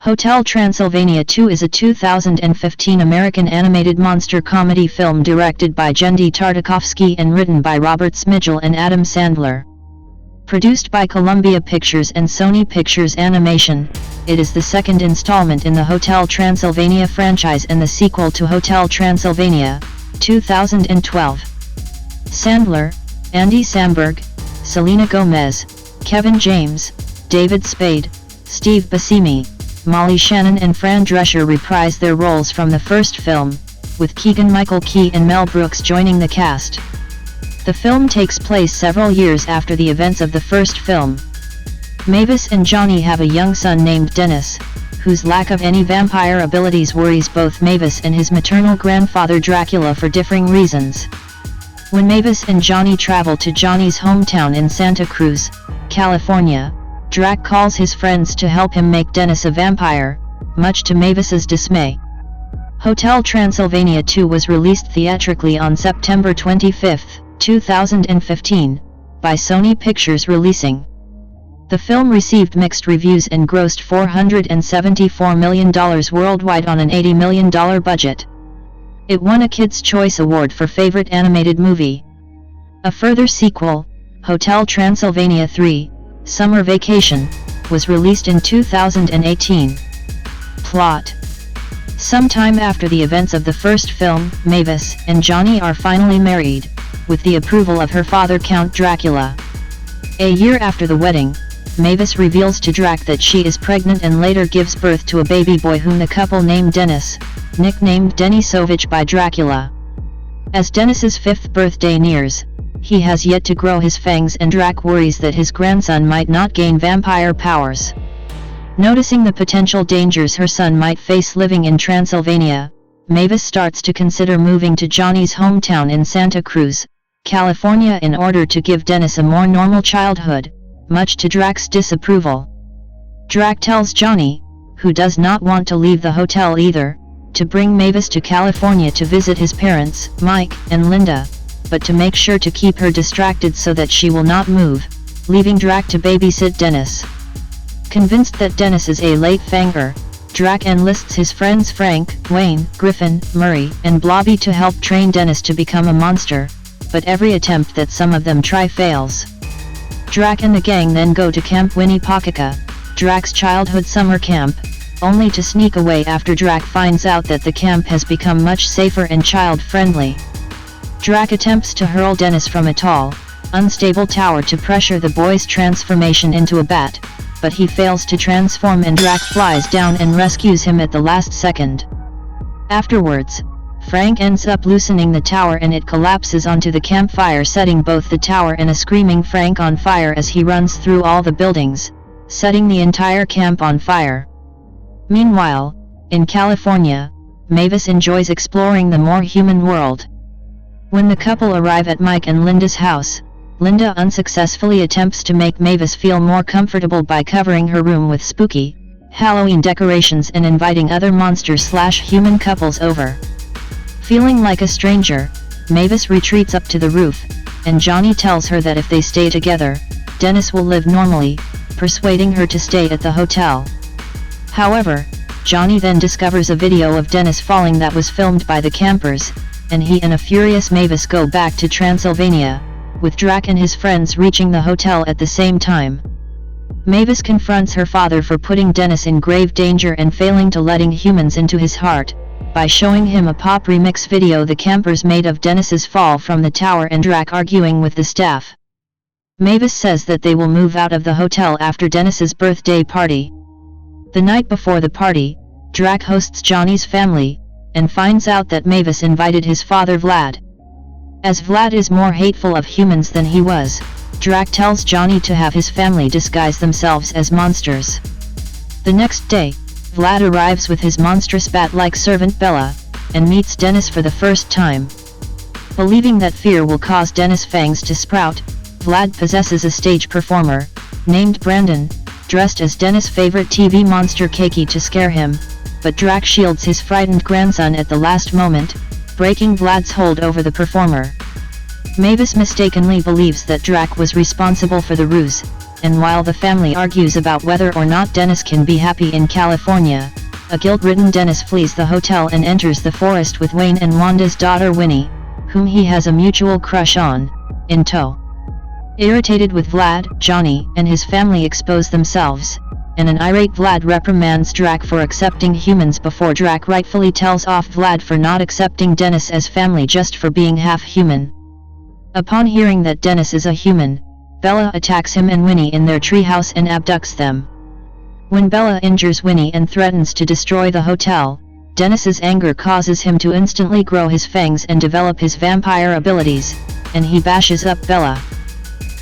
Hotel Transylvania 2 is a 2015 American animated monster comedy film directed by Genndy Tartakovsky and written by Robert Smigel and Adam Sandler. Produced by Columbia Pictures and Sony Pictures Animation, it is the second installment in the Hotel Transylvania franchise and the sequel to Hotel Transylvania, 2012. Sandler, Andy Samberg, Selena Gomez, Kevin James, David Spade, Steve Buscemi, Molly Shannon and Fran Drescher reprise their roles from the first film, with Keegan-Michael Key and Mel Brooks joining the cast. The film takes place several years after the events of the first film. Mavis and Johnny have a young son named Dennis, whose lack of any vampire abilities worries both Mavis and his maternal grandfather Dracula for differing reasons. When Mavis and Johnny travel to Johnny's hometown in Santa Cruz, California, Drac calls his friends to help him make Dennis a vampire, much to Mavis's dismay. Hotel Transylvania 2 was released theatrically on September 25, 2015, by Sony Pictures Releasing. The film received mixed reviews and grossed $474 million worldwide on an $80 million budget. It won a Kids' Choice Award for Favorite Animated Movie. A further sequel, Hotel Transylvania 3, Summer Vacation, was released in 2018. Plot: sometime after the events of the first film, Mavis and Johnny are finally married, with the approval of her father Count Dracula. A year after the wedding, Mavis reveals to Drac that she is pregnant and later gives birth to a baby boy whom the couple named Dennis, nicknamed Denisovich by Dracula. As Dennis's 5th birthday nears, he has yet to grow his fangs and Drac worries that his grandson might not gain vampire powers. Noticing the potential dangers her son might face living in Transylvania, Mavis starts to consider moving to Johnny's hometown in Santa Cruz, California in order to give Dennis a more normal childhood, much to Drac's disapproval. Drac tells Johnny, who does not want to leave the hotel either, to bring Mavis to California to visit his parents, Mike and Linda, but to make sure to keep her distracted so that she will not move, leaving Drac to babysit Dennis. Convinced that Dennis is a late fanger, Drac enlists his friends Frank, Wayne, Griffin, Murray, and Blobby to help train Dennis to become a monster, but every attempt that some of them try fails. Drac and the gang then go to Camp Winnepaukaka, Drac's childhood summer camp, only to sneak away after Drac finds out that the camp has become much safer and child-friendly. Drac attempts to hurl Dennis from a tall, unstable tower to pressure the boy's transformation into a bat, but he fails to transform and Drac flies down and rescues him at the last second. Afterwards, Frank ends up loosening the tower and it collapses onto the campfire, setting both the tower and a screaming Frank on fire as he runs through all the buildings, setting the entire camp on fire. Meanwhile, in California, Mavis enjoys exploring the more human world. When the couple arrive at Mike and Linda's house, Linda unsuccessfully attempts to make Mavis feel more comfortable by covering her room with spooky Halloween decorations and inviting other monster/human couples over. Feeling like a stranger, Mavis retreats up to the roof, and Johnny tells her that if they stay together, Dennis will live normally, persuading her to stay at the hotel. However, Johnny then discovers a video of Dennis falling that was filmed by the campers, and he and a furious Mavis go back to Transylvania, with Drac and his friends reaching the hotel at the same time. Mavis confronts her father for putting Dennis in grave danger and failing to letting humans into his heart, by showing him a pop remix video the campers made of Dennis's fall from the tower and Drac arguing with the staff. Mavis says that they will move out of the hotel after Dennis's birthday party. The night before the party, Drac hosts Johnny's family, and finds out that Mavis invited his father Vlad. As Vlad is more hateful of humans than he was, Drac tells Johnny to have his family disguise themselves as monsters. The next day, Vlad arrives with his monstrous bat-like servant Bella, and meets Dennis for the first time. Believing that fear will cause Dennis' fangs to sprout, Vlad possesses a stage performer, named Brandon, dressed as Dennis' favorite TV monster Keiki to scare him, but Drac shields his frightened grandson at the last moment, breaking Vlad's hold over the performer. Mavis mistakenly believes that Drac was responsible for the ruse, and while the family argues about whether or not Dennis can be happy in California, a guilt-ridden Dennis flees the hotel and enters the forest with Wayne and Wanda's daughter Winnie, whom he has a mutual crush on, in tow. Irritated with Vlad, Johnny and his family expose themselves, and an irate Vlad reprimands Drac for accepting humans before Drac rightfully tells off Vlad for not accepting Dennis as family just for being half human. Upon hearing that Dennis is a human, Bella attacks him and Winnie in their treehouse and abducts them. When Bella injures Winnie and threatens to destroy the hotel, Dennis's anger causes him to instantly grow his fangs and develop his vampire abilities, and he bashes up Bella.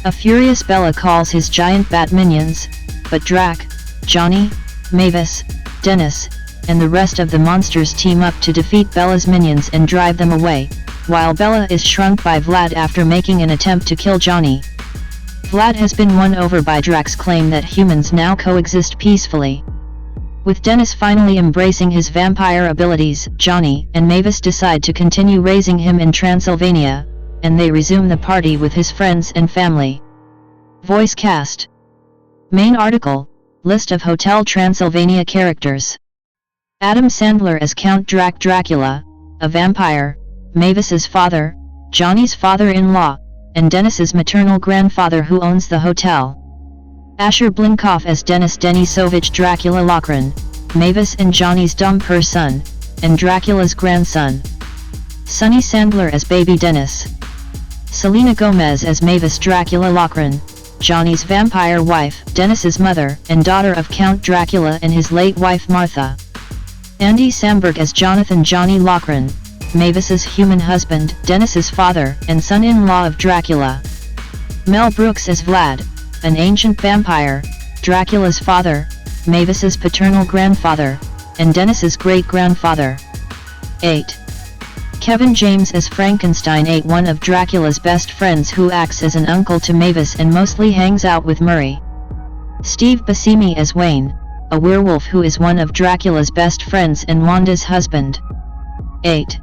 A furious Bella calls his giant bat minions, but Drac, Johnny, Mavis, Dennis, and the rest of the monsters team up to defeat Bella's minions and drive them away, while Bella is shrunk by Vlad after making an attempt to kill Johnny. Vlad has been won over by Drac's claim that humans now coexist peacefully. With Dennis finally embracing his vampire abilities, Johnny and Mavis decide to continue raising him in Transylvania, and they resume the party with his friends and family. Voice cast. Main article, List of Hotel Transylvania characters. Adam Sandler as Count Dracula, a vampire, Mavis's father, Johnny's father-in-law, and Dennis's maternal grandfather who owns the hotel. Asher Blinkoff as Dennis Denisovich Dracula Loughran, Mavis and Johnny's dumper son, and Dracula's grandson. Sonny Sandler as Baby Dennis. Selena Gomez as Mavis Dracula Loughran, Johnny's vampire wife, Dennis's mother and daughter of Count Dracula and his late wife Martha. Andy Samberg as Jonathan Johnny Loughran, Mavis's human husband, Dennis's father and son-in-law of Dracula. Mel Brooks as Vlad, an ancient vampire, Dracula's father, Mavis's paternal grandfather, and Dennis's great-grandfather. 8. Kevin James as Frankenstein 8, one of Dracula's best friends who acts as an uncle to Mavis and mostly hangs out with Murray. Steve Buscemi as Wayne, a werewolf who is one of Dracula's best friends and Wanda's husband. 8.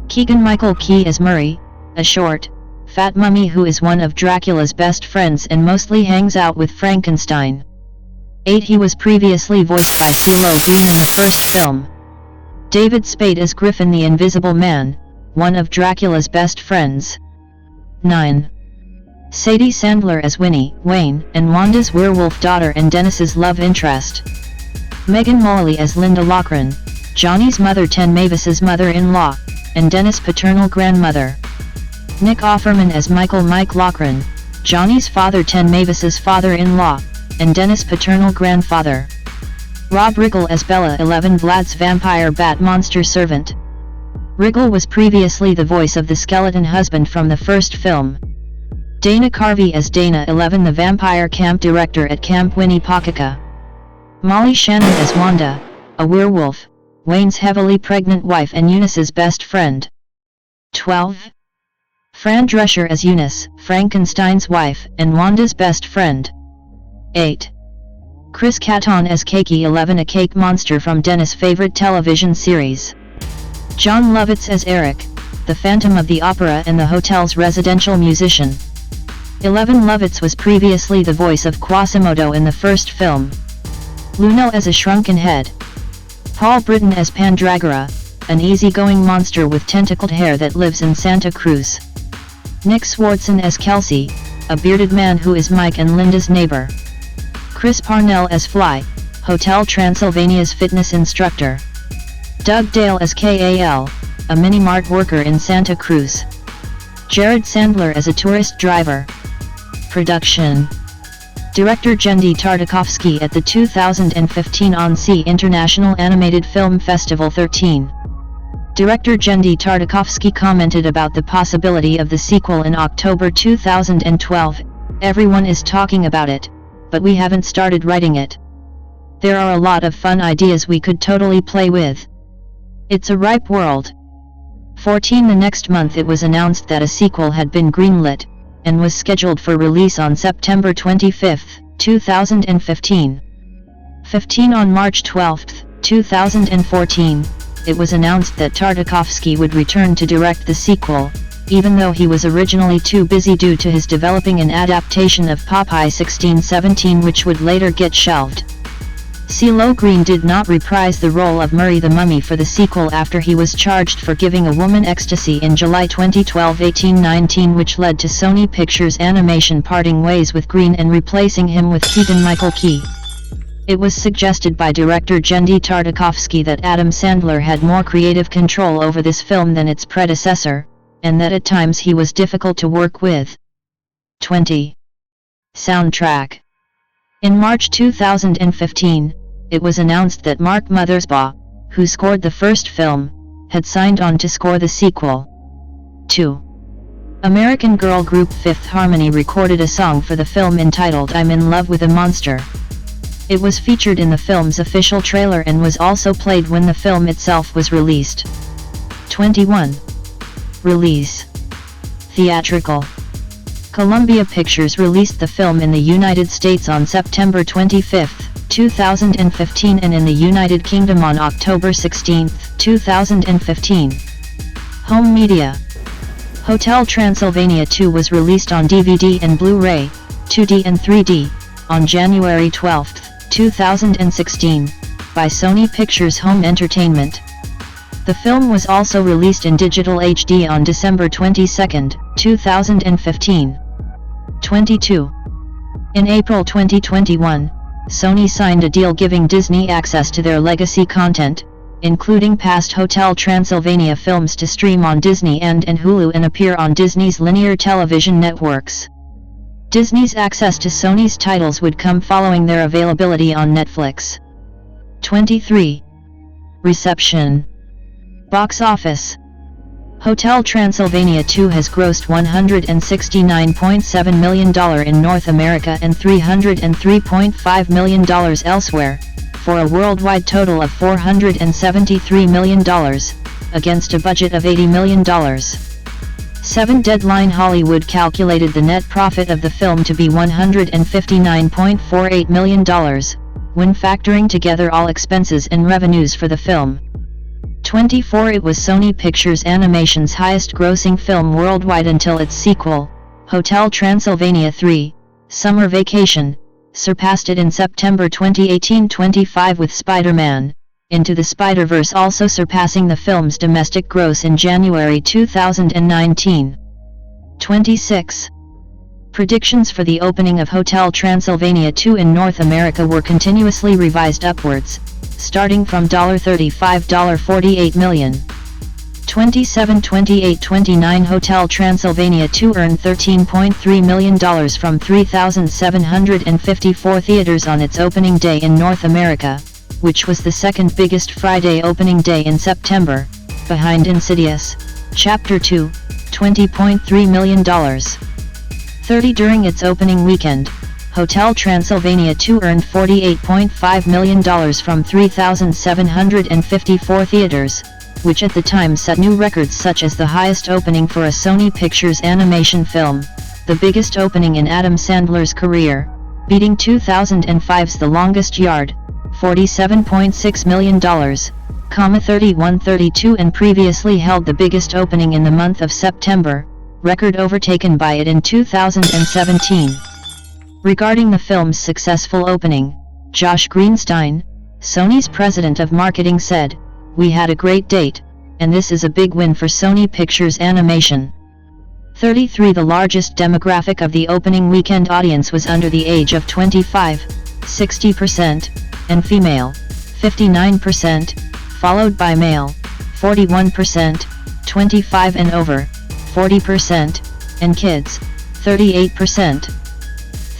Keegan-Michael Key as Murray, a short, fat mummy who is one of Dracula's best friends and mostly hangs out with Frankenstein. 8. He was previously voiced by CeeLo Green in the first film. David Spade as Griffin the Invisible Man, one of Dracula's best friends. 9. Sadie Sandler as Winnie, Wayne, and Wanda's werewolf daughter and Dennis's love interest. Megan Mullally as Linda Loughran, Johnny's mother 10 Mavis's mother-in-law, and Dennis' paternal grandmother. Nick Offerman as Michael Mike Loughran, Johnny's father 10 Mavis's father-in-law, and Dennis' paternal grandfather. Rob Riggle as Bella 11 Vlad's vampire bat monster servant. Riggle was previously the voice of the skeleton husband from the first film. Dana Carvey as Dana 11 the vampire camp director at Camp Winnie-Pakika. Molly Shannon as Wanda, a werewolf, Wayne's heavily pregnant wife and Eunice's best friend. 12. Fran Drescher as Eunice, Frankenstein's wife and Wanda's best friend. 8. Chris Kattan as Cakey 11 a cake monster from Dennis' favorite television series. John Lovitz as Eric, the Phantom of the Opera and the hotel's residential musician. 11 Lovitz was previously the voice of Quasimodo in the first film. Luno as a shrunken head. Paul Britton as Pandragora, an easygoing monster with tentacled hair that lives in Santa Cruz. Nick Swardson as Kelsey, a bearded man who is Mike and Linda's neighbor. Chris Parnell as Fly, Hotel Transylvania's fitness instructor. Doug Dale as Kal, a mini-mart worker in Santa Cruz. Jared Sandler as a tourist driver. Production. Director Genndy Tartakovsky at the 2015 Annecy International Animated Film Festival 13. Director Genndy Tartakovsky commented about the possibility of the sequel in October 2012, "Everyone is talking about it, but we haven't started writing it. There are a lot of fun ideas we could totally play with. It's a ripe world." 14. The next month it was announced that a sequel had been greenlit, and was scheduled for release on September 25, 2015. 15. On March 12, 2014, it was announced that Tartakovsky would return to direct the sequel, even though he was originally too busy due to his developing an adaptation of Popeye 1617 which would later get shelved. CeeLo Green did not reprise the role of Murray the Mummy for the sequel after he was charged for giving a woman ecstasy in July 2012 1819 which led to Sony Pictures Animation parting ways with Green and replacing him with Keegan-Michael Key. It was suggested by director Genndy Tartakovsky that Adam Sandler had more creative control over this film than its predecessor, and that at times he was difficult to work with. 20. Soundtrack. In March 2015, it was announced that Mark Mothersbaugh, who scored the first film, had signed on to score the sequel. 2. American girl group Fifth Harmony recorded a song for the film entitled I'm in Love with a Monster. It was featured in the film's official trailer and was also played when the film itself was released. 21. Release. Theatrical. Columbia Pictures released the film in the United States on September 25, 2015 and in the United Kingdom on October 16, 2015. Home media. Hotel Transylvania 2 was released on DVD and Blu-ray, 2D and 3D, on January 12, 2016, by Sony Pictures Home Entertainment. The film was also released in digital HD on December 22, 2015. 22. In April 2021, Sony signed a deal giving Disney access to their legacy content, including past Hotel Transylvania films to stream on Disney and Hulu and appear on Disney's linear television networks. Disney's access to Sony's titles would come following their availability on Netflix. 23. Reception. Box office. Hotel Transylvania 2 has grossed $169.7 million in North America and $303.5 million elsewhere, for a worldwide total of $473 million, against a budget of $80 million. 7 Deadline Hollywood calculated the net profit of the film to be $159.48 million, when factoring together all expenses and revenues for the film. 24 It was Sony Pictures Animation's highest-grossing film worldwide until its sequel, Hotel Transylvania 3, Summer Vacation, surpassed it in September 2018. 25 With Spider-Man, Into the Spider-Verse also surpassing the film's domestic gross in January 2019. 26. Predictions for the opening of Hotel Transylvania 2 in North America were continuously revised upwards, starting from $35 $48 million. 27 28 29 Hotel Transylvania 2 earned $13.3 million from 3,754 theaters on its opening day in North America, which was the second biggest Friday opening day in September, behind Insidious, Chapter 2, $20.3 million. 30 During its opening weekend, Hotel Transylvania 2 earned $48.5 million from 3,754 theaters, which at the time set new records such as the highest opening for a Sony Pictures Animation film, the biggest opening in Adam Sandler's career, beating 2005's The Longest Yard, $47.6 million, 3132 and previously held the biggest opening in the month of September, record overtaken by it in 2017. Regarding the film's successful opening, Josh Greenstein, Sony's president of marketing said, "We had a great date, and this is a big win for Sony Pictures Animation." 33 The largest demographic of the opening weekend audience was under the age of 25, 60%, and female, 59%, followed by male, 41%, 25 and over, 40%, and kids, 38%.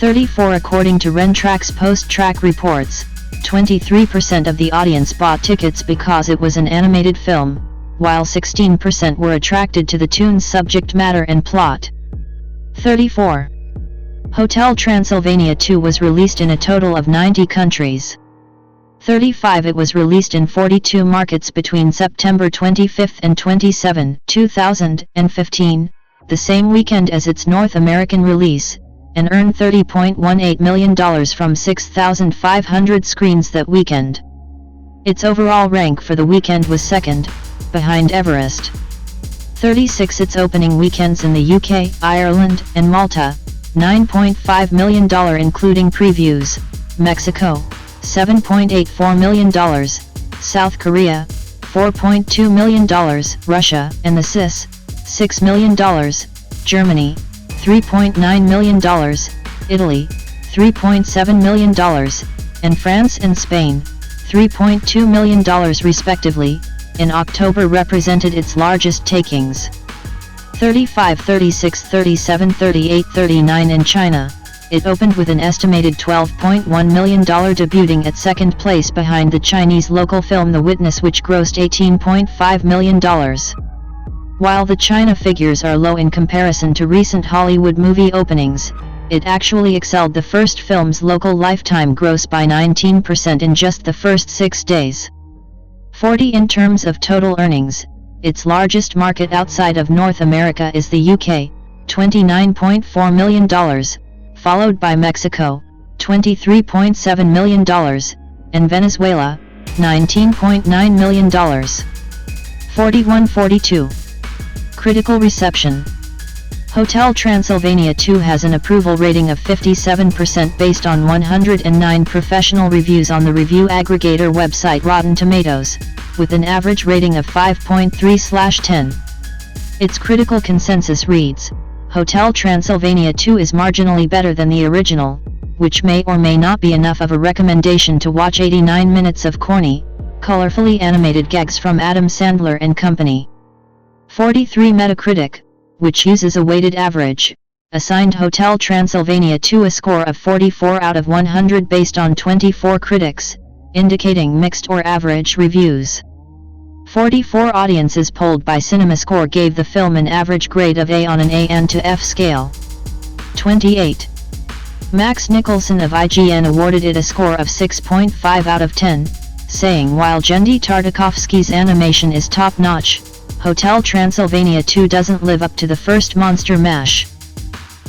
34 According to Rentrack's post-track reports, 23% of the audience bought tickets because it was an animated film, while 16% were attracted to the tune's subject matter and plot. 34. Hotel Transylvania 2 was released in a total of 90 countries. 35 It was released in 42 markets between September 25 and 27, 2015, the same weekend as its North American release, and earned $30.18 million from 6,500 screens that weekend. Its overall rank for the weekend was second, behind Everest. 36 its opening weekends in the UK, Ireland, and Malta, $9.5 million including previews, Mexico, $7.84 million, South Korea, $4.2 million, Russia and the CIS, $6 million, Germany, $3.9 million, Italy, $3.7 million, and France and Spain, $3.2 million respectively, in October represented its largest takings. 35, 36, 37, 38, 39 in China, it opened with an estimated $12.1 million, debuting at second place behind the Chinese local film The Witness, which grossed $18.5 million. While the China figures are low in comparison to recent Hollywood movie openings, it actually excelled the first film's local lifetime gross by 19% in just the first 6 days. 40 in terms of total earnings, its largest market outside of North America is the UK, $29.4 million, followed by Mexico, $23.7 million, and Venezuela, $19.9 million. 41-42. Critical reception. Hotel Transylvania 2 has an approval rating of 57% based on 109 professional reviews on the review aggregator website Rotten Tomatoes, with an average rating of 5.3/10. Its critical consensus reads, Hotel Transylvania 2 is marginally better than the original, which may or may not be enough of a recommendation to watch 89 minutes of corny, colorfully animated gags from Adam Sandler and company. 43 Metacritic, which uses a weighted average, assigned Hotel Transylvania 2 a score of 44 out of 100 based on 24 critics, indicating mixed or average reviews. 44 audiences polled by CinemaScore gave the film an average grade of A on an A to F scale. 28. Max Nicholson of IGN awarded it a score of 6.5 out of 10, saying while Genndy Tartakovsky's animation is top-notch, Hotel Transylvania 2 doesn't live up to the first Monster Mash.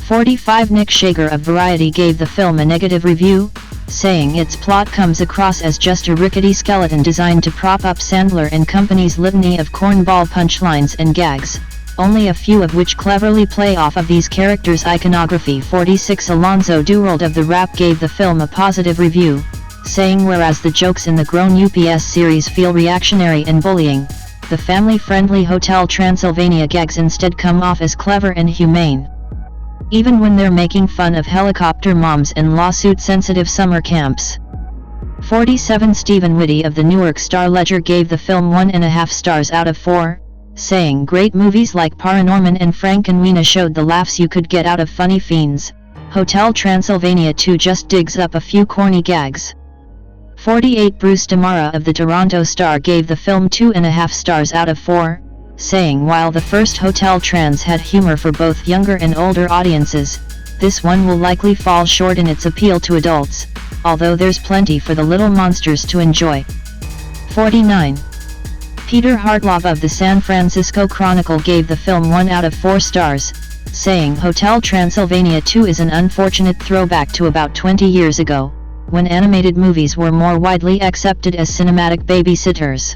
45 Nick Shager of Variety gave the film a negative review, saying its plot comes across as just a rickety skeleton designed to prop up Sandler and company's litany of cornball punchlines and gags, only a few of which cleverly play off of these characters' iconography. 46 Alonzo Durold of The Wrap gave the film a positive review, saying whereas the jokes in the Grown UPS series feel reactionary and bullying, the family-friendly Hotel Transylvania gags instead come off as clever and humane. Even when they're making fun of helicopter moms and lawsuit-sensitive summer camps. 47 Stephen Whitty of the Newark Star-Ledger gave the film 1.5 stars out of 4, saying great movies like Paranorman and Frankenweenie showed the laughs you could get out of funny fiends. Hotel Transylvania 2 just digs up a few corny gags. 48 Bruce Damara of the Toronto Star gave the film 2.5 stars out of 4, saying while the first Hotel Trans had humor for both younger and older audiences, this one will likely fall short in its appeal to adults, although there's plenty for the little monsters to enjoy. 49. Peter Hartlaub of the San Francisco Chronicle gave the film 1 out of 4 stars, saying Hotel Transylvania 2 is an unfortunate throwback to about 20 years ago, when animated movies were more widely accepted as cinematic babysitters.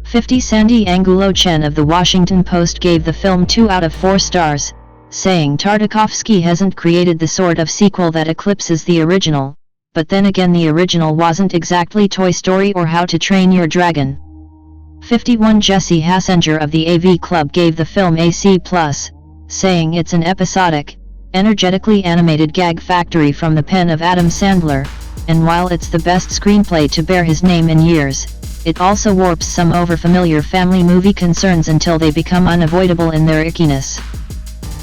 50 Sandy Angulo Chen of the Washington Post gave the film 2 out of 4 stars, saying Tartakovsky hasn't created the sort of sequel that eclipses the original, but then again the original wasn't exactly Toy Story or How to Train Your Dragon. 51 Jesse Hassinger of the AV Club gave the film a C+, saying it's an episodic, energetically animated gag factory from the pen of Adam Sandler, and while it's the best screenplay to bear his name in years, it also warps some overfamiliar family movie concerns until they become unavoidable in their ickiness.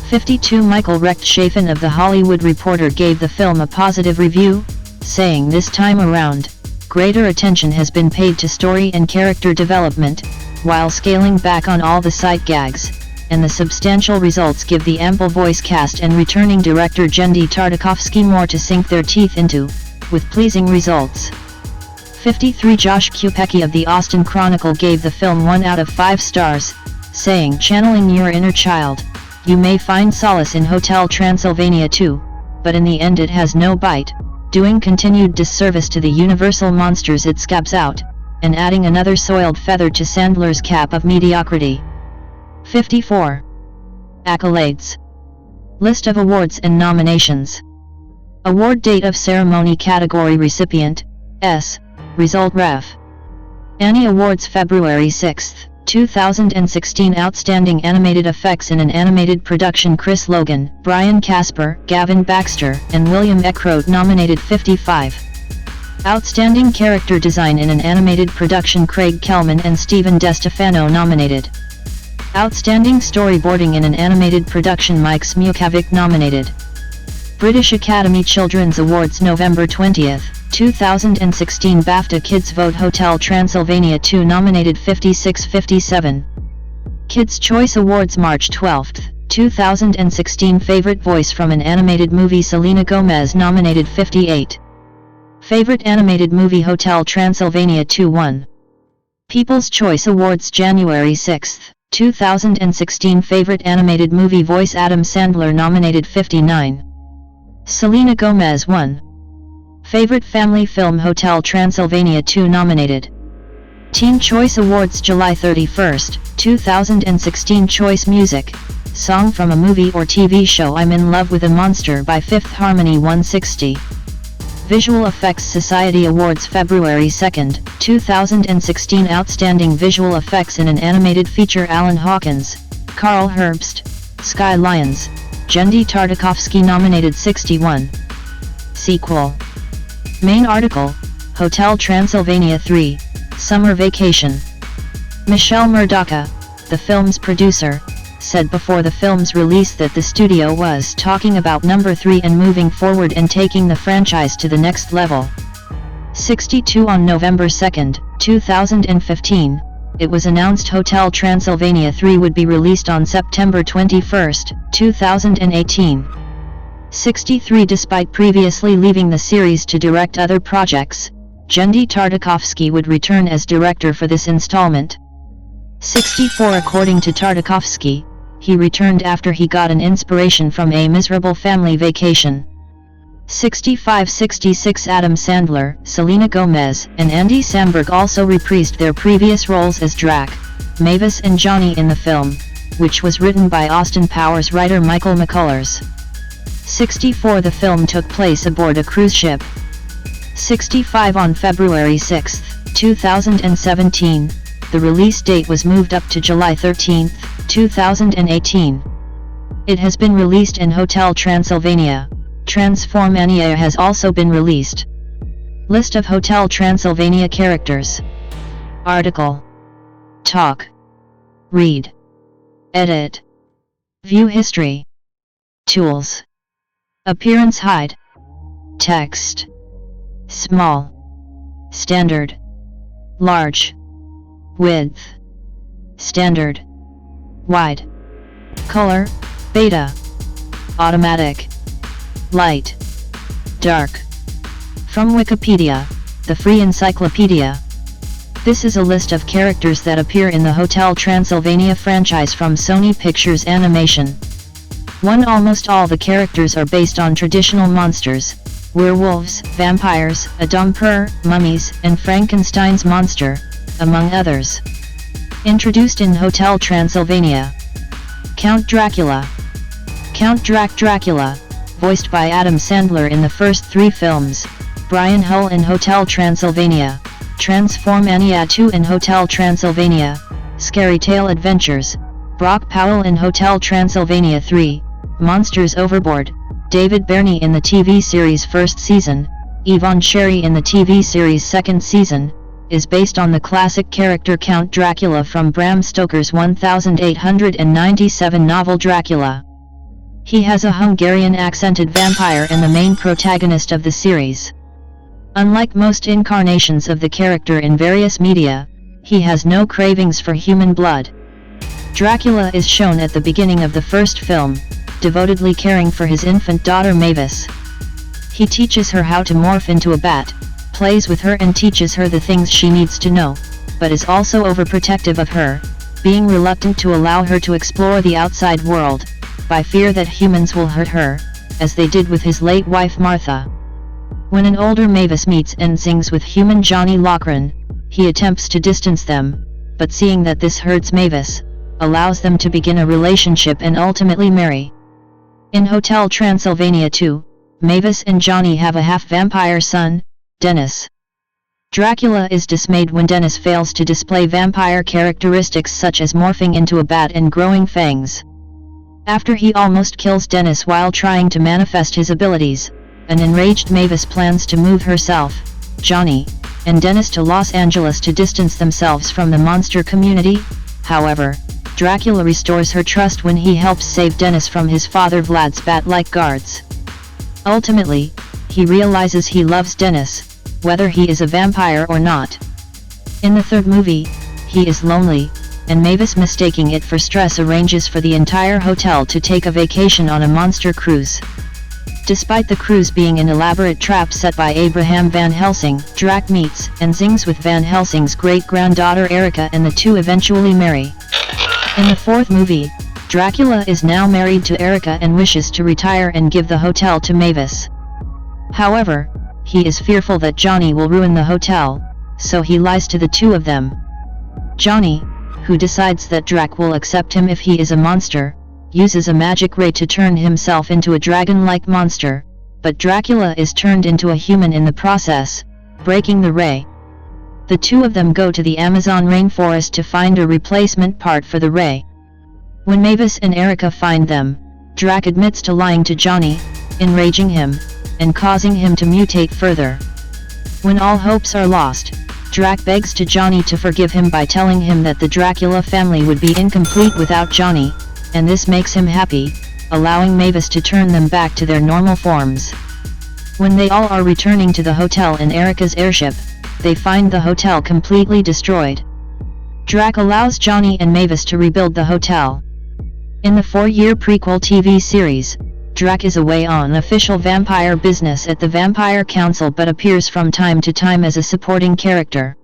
52 Michael Rechtshafen of The Hollywood Reporter gave the film a positive review, saying this time around, greater attention has been paid to story and character development, while scaling back on all the sight gags, and the substantial results give the ample voice cast and returning director Genndy Tartakovsky more to sink their teeth into, with pleasing results. 53 Josh Kopecky of the Austin Chronicle gave the film 1 out of 5 stars, saying channeling your inner child, you may find solace in Hotel Transylvania 2, but in the end it has no bite, doing continued disservice to the universal monsters it scabs out, and adding another soiled feather to Sandler's cap of mediocrity. 54. Accolades. List of awards and nominations. Award date of ceremony. Category recipient, S. Result Ref. Annie Awards February 6, 2016. Outstanding Animated Effects in an Animated Production. Chris Logan, Brian Casper, Gavin Baxter, and William Eckroat nominated. 55. Outstanding Character Design in an Animated Production. Craig Kellman and Stephen DeStefano nominated. Outstanding Storyboarding in an Animated Production. Mike Smukavik nominated. British Academy Children's Awards November 20, 2016. BAFTA Kids Vote Hotel Transylvania 2 nominated. 56-57. Kids' Choice Awards March 12, 2016. Favorite Voice from an Animated Movie. Selena Gomez nominated. 58. Favorite Animated Movie. Hotel Transylvania 2-1. People's Choice Awards January 6, 2016. Favorite Animated Movie Voice. Adam Sandler nominated. 59. Selena Gomez 1. Favorite Family Film. Hotel Transylvania 2 nominated. Teen Choice Awards July 31, 2016. Choice Music. Song from a Movie or TV Show. I'm in Love with a Monster by Fifth Harmony 160. Visual Effects Society Awards February 2, 2016. Outstanding Visual Effects in an Animated Feature. Alan Hawkins, Carl Herbst, Sky Lyons, Jendy Tartakovsky nominated. 61. Sequel. Main article, Hotel Transylvania 3, Summer Vacation. Michelle Murdocha, the film's producer, said before the film's release that the studio was talking about number 3 and moving forward and taking the franchise to the next level. 62. On November 2, 2015, it was announced Hotel Transylvania 3 would be released on September 21, 2018. 63. Despite previously leaving the series to direct other projects, Jendy Tartakovsky would return as director for this installment. 64. According to Tartakovsky, he returned after he got an inspiration from A Miserable Family Vacation. 65-66. Adam Sandler, Selena Gomez, and Andy Samberg also reprised their previous roles as Drac, Mavis and Johnny in the film, which was written by Austin Powers writer Michael McCullers. 64. The film took place aboard a cruise ship. 65. On February 6, 2017, the release date was moved up to July 13, 2018. It has been released in Hotel Transylvania. Transformania has also been released. List of Hotel Transylvania characters. Article. Talk. Read. Edit. View history. Tools. Appearance. Hide. Text. Small. Standard. Large. Width. Standard. Wide. Color. Beta. Automatic. Light. Dark. From Wikipedia, the free encyclopedia. This is a list of characters that appear in the Hotel Transylvania franchise from Sony Pictures Animation. 1. Almost all the characters are based on traditional monsters: werewolves, vampires, a Domper, mummies, and Frankenstein's monster, among others. Introduced in Hotel Transylvania. Count Dracula. Count Dracula, voiced by Adam Sandler in the first 3 films, Brian Hull in Hotel Transylvania, Transformania 2 in Hotel Transylvania, Scary Tale Adventures, Brock Powell in Hotel Transylvania 3, Monsters Overboard, David Birney in the TV series first season, Yvonne Sherry in the TV series second season, is based on the classic character Count Dracula from Bram Stoker's 1897 novel Dracula. He has a Hungarian-accented vampire and the main protagonist of the series. Unlike most incarnations of the character in various media, he has no cravings for human blood. Dracula is shown at the beginning of the first film, devotedly caring for his infant daughter Mavis. He teaches her how to morph into a bat, plays with her and teaches her the things she needs to know, but is also overprotective of her, being reluctant to allow her to explore the outside world, by fear that humans will hurt her, as they did with his late wife Martha. When an older Mavis meets and sings with human Johnny Loughran, he attempts to distance them, but seeing that this hurts Mavis, allows them to begin a relationship and ultimately marry. In Hotel Transylvania 2, Mavis and Johnny have a half-vampire son, Dennis. Dracula is dismayed when Dennis fails to display vampire characteristics such as morphing into a bat and growing fangs. After he almost kills Dennis while trying to manifest his abilities, an enraged Mavis plans to move herself, Johnny, and Dennis to Los Angeles to distance themselves from the monster community. However, Dracula restores her trust when he helps save Dennis from his father Vlad's bat-like guards. Ultimately, he realizes he loves Dennis, whether he is a vampire or not. In the third movie, he is lonely, and Mavis, mistaking it for stress, arranges for the entire hotel to take a vacation on a monster cruise. Despite the cruise being an elaborate trap set by Abraham Van Helsing, Drac meets and zings with Van Helsing's great-granddaughter Erica, and the two eventually marry. In the fourth movie, Dracula is now married to Erica and wishes to retire and give the hotel to Mavis. However, he is fearful that Johnny will ruin the hotel, so he lies to the two of them. Johnny, who decides that Drac will accept him if he is a monster, uses a magic ray to turn himself into a dragon-like monster, but Dracula is turned into a human in the process, breaking the ray. The two of them go to the Amazon rainforest to find a replacement part for the ray. When Mavis and Erica find them, Drac admits to lying to Johnny, enraging him, and causing him to mutate further. When all hopes are lost, Drac begs to Johnny to forgive him by telling him that the Dracula family would be incomplete without Johnny, and this makes him happy, allowing Mavis to turn them back to their normal forms. When they all are returning to the hotel in Erica's airship, they find the hotel completely destroyed. Drac allows Johnny and Mavis to rebuild the hotel. In the 4-year prequel TV series, Drac is away on official vampire business at the Vampire Council but appears from time to time as a supporting character.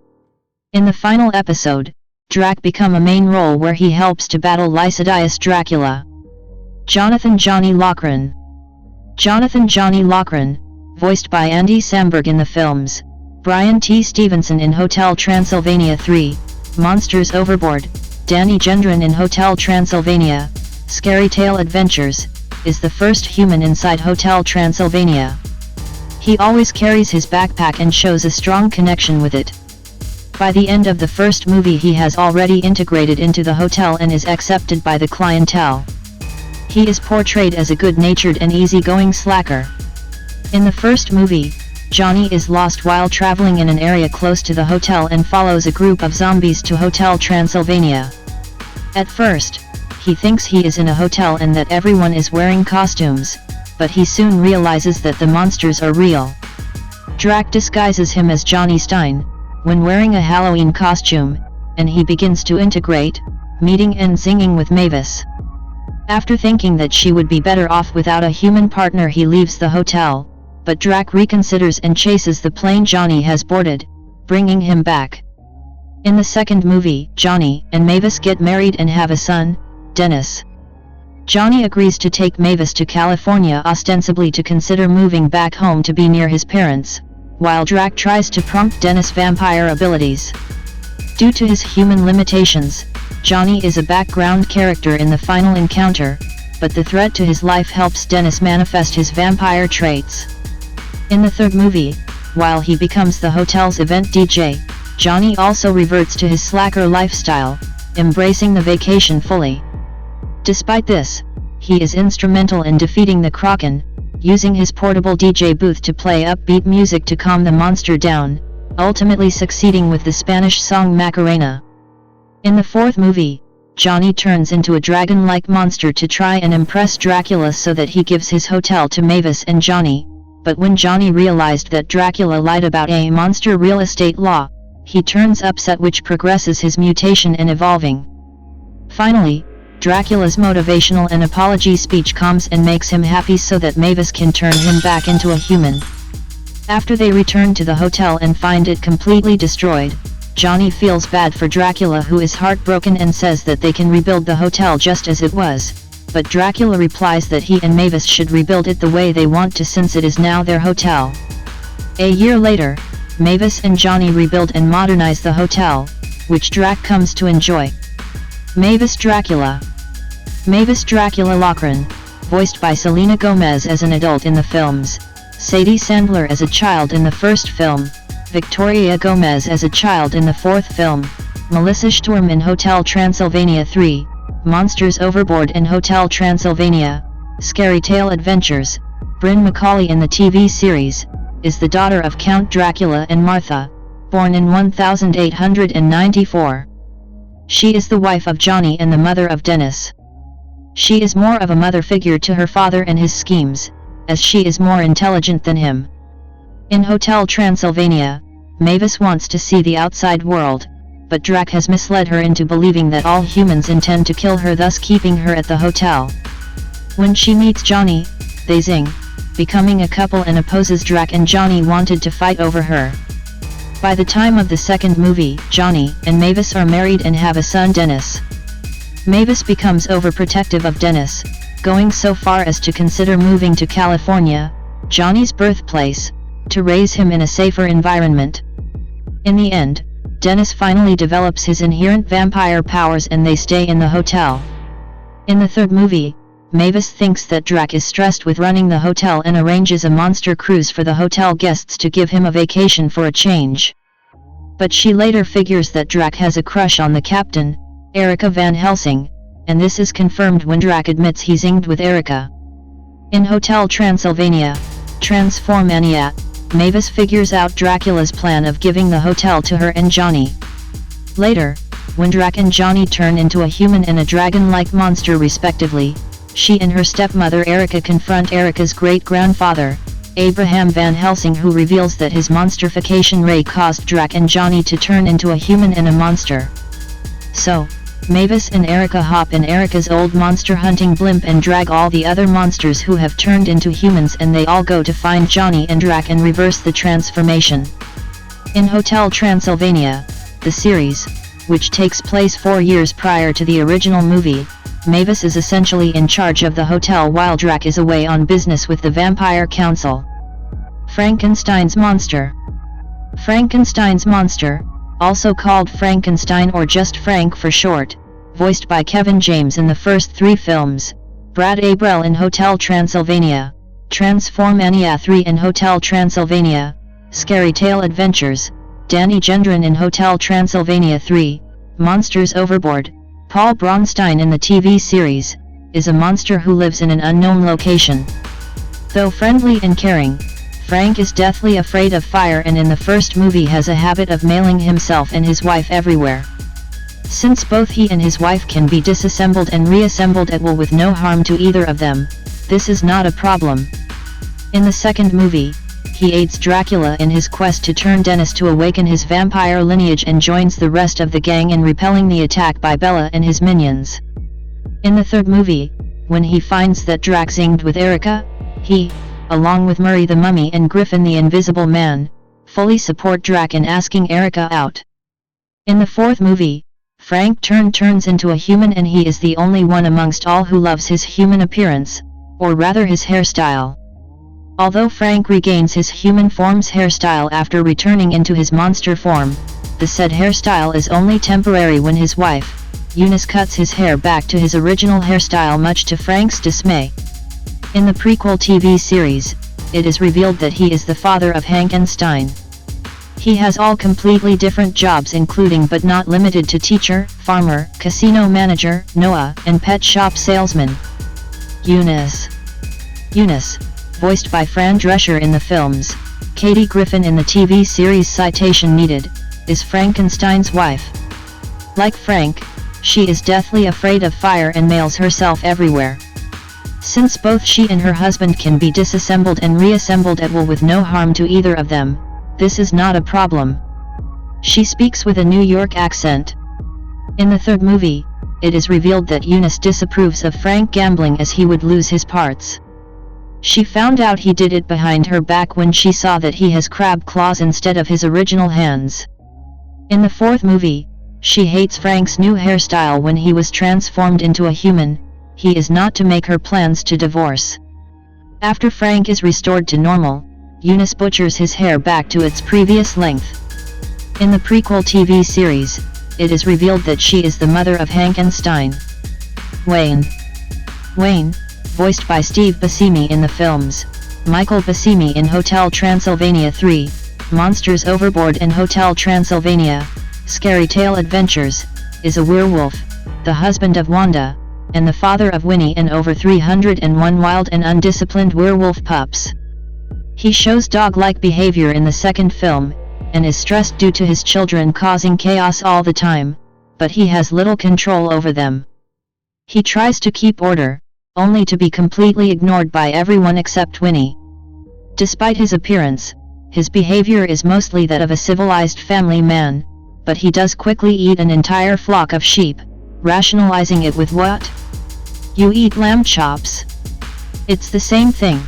In the final episode, Drac becomes a main role where he helps to battle Lycidius Dracula. Jonathan Johnny Loughran. Jonathan Johnny Loughran, voiced by Andy Samberg in the films, Brian T. Stevenson in Hotel Transylvania 3, Monsters Overboard, Danny Gendron in Hotel Transylvania, Scary Tale Adventures, is the first human inside Hotel Transylvania. He always carries his backpack and shows a strong connection with it. By the end of the first movie he has already integrated into the hotel and is accepted by the clientele. He is portrayed as a good-natured and easygoing slacker. In the first movie, Johnny is lost while traveling in an area close to the hotel and follows a group of zombies to Hotel Transylvania. At first, he thinks he is in a hotel and that everyone is wearing costumes, but he soon realizes that the monsters are real. Drac disguises him as Johnny Stein, when wearing a Halloween costume, and he begins to integrate, meeting and zinging with Mavis. After thinking that she would be better off without a human partner, he leaves the hotel, but Drac reconsiders and chases the plane Johnny has boarded, bringing him back. In the second movie, Johnny and Mavis get married and have a son, Dennis. Johnny agrees to take Mavis to California ostensibly to consider moving back home to be near his parents, while Drac tries to prompt Dennis' vampire abilities. Due to his human limitations, Johnny is a background character in the final encounter, but the threat to his life helps Dennis manifest his vampire traits. In the third movie, while he becomes the hotel's event DJ, Johnny also reverts to his slacker lifestyle, embracing the vacation fully. Despite this, he is instrumental in defeating the Kraken, using his portable DJ booth to play upbeat music to calm the monster down, ultimately succeeding with the Spanish song Macarena. In the fourth movie, Johnny turns into a dragon-like monster to try and impress Dracula so that he gives his hotel to Mavis and Johnny, but when Johnny realized that Dracula lied about a monster real estate law, he turns upset, which progresses his mutation and evolving. Finally, Dracula's motivational and apology speech calms and makes him happy so that Mavis can turn him back into a human. After they return to the hotel and find it completely destroyed, Johnny feels bad for Dracula, who is heartbroken and says that they can rebuild the hotel just as it was, but Dracula replies that he and Mavis should rebuild it the way they want to since it is now their hotel. A year later, Mavis and Johnny rebuild and modernize the hotel, which Drac comes to enjoy. Mavis Dracula. Mavis Dracula Loughran, voiced by Selena Gomez as an adult in the films, Sadie Sandler as a child in the first film, Victoria Gomez as a child in the fourth film, Melissa Sturm in Hotel Transylvania 3, Monsters Overboard in Hotel Transylvania, Scary Tale Adventures. Bryn Macaulay in the TV series, is the daughter of Count Dracula and Martha, born in 1894. She is the wife of Johnny and the mother of Dennis. She is more of a mother figure to her father and his schemes, as she is more intelligent than him. In Hotel Transylvania, Mavis wants to see the outside world, but Drac has misled her into believing that all humans intend to kill her, thus keeping her at the hotel. When she meets Johnny, they zing, becoming a couple and opposes Drac, and Johnny wanted to fight over her. By the time of the second movie, Johnny and Mavis are married and have a son, Dennis. Mavis becomes overprotective of Dennis, going so far as to consider moving to California, Johnny's birthplace, to raise him in a safer environment. In the end, Dennis finally develops his inherent vampire powers and they stay in the hotel. In the third movie, Mavis thinks that Drac is stressed with running the hotel and arranges a monster cruise for the hotel guests to give him a vacation for a change. But she later figures that Drac has a crush on the captain, Erica Van Helsing, and this is confirmed when Drac admits he's zinged with Erica. In Hotel Transylvania, Transylvania, Mavis figures out Dracula's plan of giving the hotel to her and Johnny. Later, when Drac and Johnny turn into a human and a dragon-like monster respectively, she and her stepmother Erica confront Erica's great-grandfather, Abraham Van Helsing, who reveals that his monstrification ray caused Drac and Johnny to turn into a human and a monster. So, Mavis and Erica hop in Erica's old monster hunting blimp and drag all the other monsters who have turned into humans, and they all go to find Johnny and Drac and reverse the transformation. In Hotel Transylvania, the series, which takes place 4 years prior to the original movie, Mavis is essentially in charge of the hotel while Drac is away on business with the Vampire Council. Frankenstein's Monster. Frankenstein's Monster, also called Frankenstein or just Frank for short, voiced by Kevin James in the first 3 films, Brad Abrell in Hotel Transylvania, Transylvania 3 in Hotel Transylvania, Scary Tale Adventures, Danny Gendron in Hotel Transylvania 3, Monsters Overboard. Paul Braunstein in the TV series, is a monster who lives in an unknown location. Though friendly and caring, Frank is deathly afraid of fire and in the first movie has a habit of mailing himself and his wife everywhere. Since both he and his wife can be disassembled and reassembled at will with no harm to either of them, this is not a problem. In the second movie, he aids Dracula in his quest to turn Dennis to awaken his vampire lineage and joins the rest of the gang in repelling the attack by Bella and his minions. In the third movie, when he finds that Drac zinged with Erica, he, along with Murray the Mummy and Griffin the Invisible Man, fully support Drac in asking Erica out. In the fourth movie, Frank turns into a human and he is the only one amongst all who loves his human appearance, or rather his hairstyle. Although Frank regains his human form's hairstyle after returning into his monster form, the said hairstyle is only temporary when his wife, Eunice, cuts his hair back to his original hairstyle, much to Frank's dismay. In the prequel TV series, it is revealed that he is the father of Hankenstein. He has all completely different jobs, including but not limited to teacher, farmer, casino manager, Noah, and pet shop salesman. Eunice, voiced by Fran Drescher in the films, Katie Griffin in the TV series Citation Needed, is Frankenstein's wife. Like Frank, she is deathly afraid of fire and mails herself everywhere. Since both she and her husband can be disassembled and reassembled at will with no harm to either of them, this is not a problem. She speaks with a New York accent. In the third movie, it is revealed that Eunice disapproves of Frank gambling as he would lose his parts. She found out he did it behind her back when she saw that he has crab claws instead of his original hands. In the fourth movie, she hates Frank's new hairstyle when he was transformed into a human. He is not to make her plans to divorce. After Frank is restored to normal, Eunice butchers his hair back to its previous length. In the prequel TV series, it is revealed that she is the mother of Hank and Stein. Wayne, voiced by Steve Buscemi in the films, Michael Buscemi in Hotel Transylvania 3, Monsters Overboard and Hotel Transylvania, Scary Tale Adventures, is a werewolf, the husband of Wanda, and the father of Winnie and over 301 wild and undisciplined werewolf pups. He shows dog-like behavior in the second film, and is stressed due to his children causing chaos all the time, but he has little control over them. He tries to keep order, only to be completely ignored by everyone except Winnie. Despite his appearance, his behavior is mostly that of a civilized family man, but he does quickly eat an entire flock of sheep, rationalizing it with "What? You eat lamb chops? It's the same thing."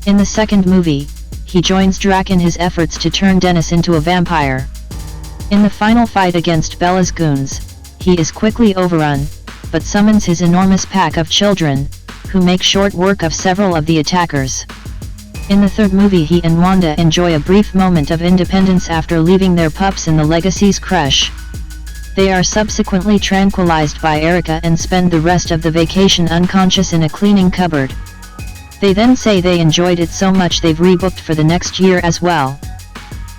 In the second movie, he joins Drac in his efforts to turn Dennis into a vampire. In the final fight against Bella's goons, he is quickly overrun, but summons his enormous pack of children, who make short work of several of the attackers. In the third movie, he and Wanda enjoy a brief moment of independence after leaving their pups in the Legacy's creche. They are subsequently tranquilized by Erica and spend the rest of the vacation unconscious in a cleaning cupboard. They then say they enjoyed it so much they've rebooked for the next year as well.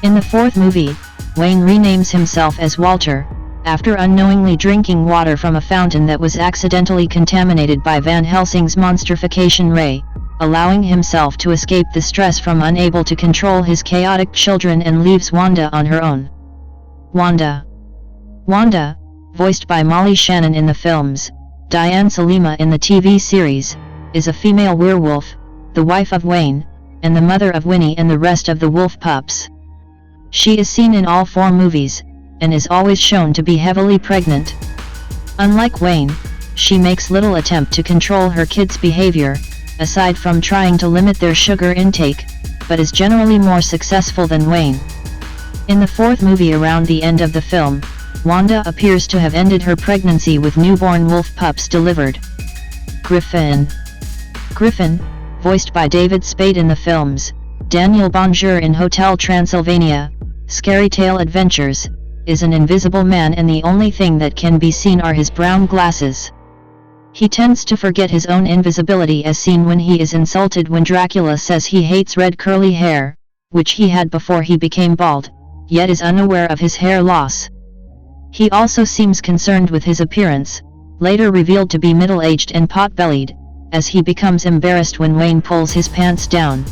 In the fourth movie, Wayne renames himself as Walter, after unknowingly drinking water from a fountain that was accidentally contaminated by Van Helsing's monstrification ray, allowing himself to escape the stress from unable to control his chaotic children, and leaves Wanda on her own. Wanda, voiced by Molly Shannon in the films, Diane Salima in the TV series, is a female werewolf, the wife of Wayne, and the mother of Winnie and the rest of the wolf pups. She is seen in all four movies, and is always shown to be heavily pregnant. Unlike Wayne, she makes little attempt to control her kids' behavior, aside from trying to limit their sugar intake, but is generally more successful than Wayne. In the fourth movie, around the end of the film, Wanda appears to have ended her pregnancy with newborn wolf pups delivered. Griffin, voiced by David Spade in the films, Daniel Bonjour in Hotel Transylvania, Scary Tale Adventures, is an invisible man, and the only thing that can be seen are his brown glasses. He tends to forget his own invisibility, as seen when he is insulted when Dracula says he hates red curly hair, which he had before he became bald, yet is unaware of his hair loss. He also seems concerned with his appearance, later revealed to be middle-aged and pot-bellied, as he becomes embarrassed when Wayne pulls his pants down.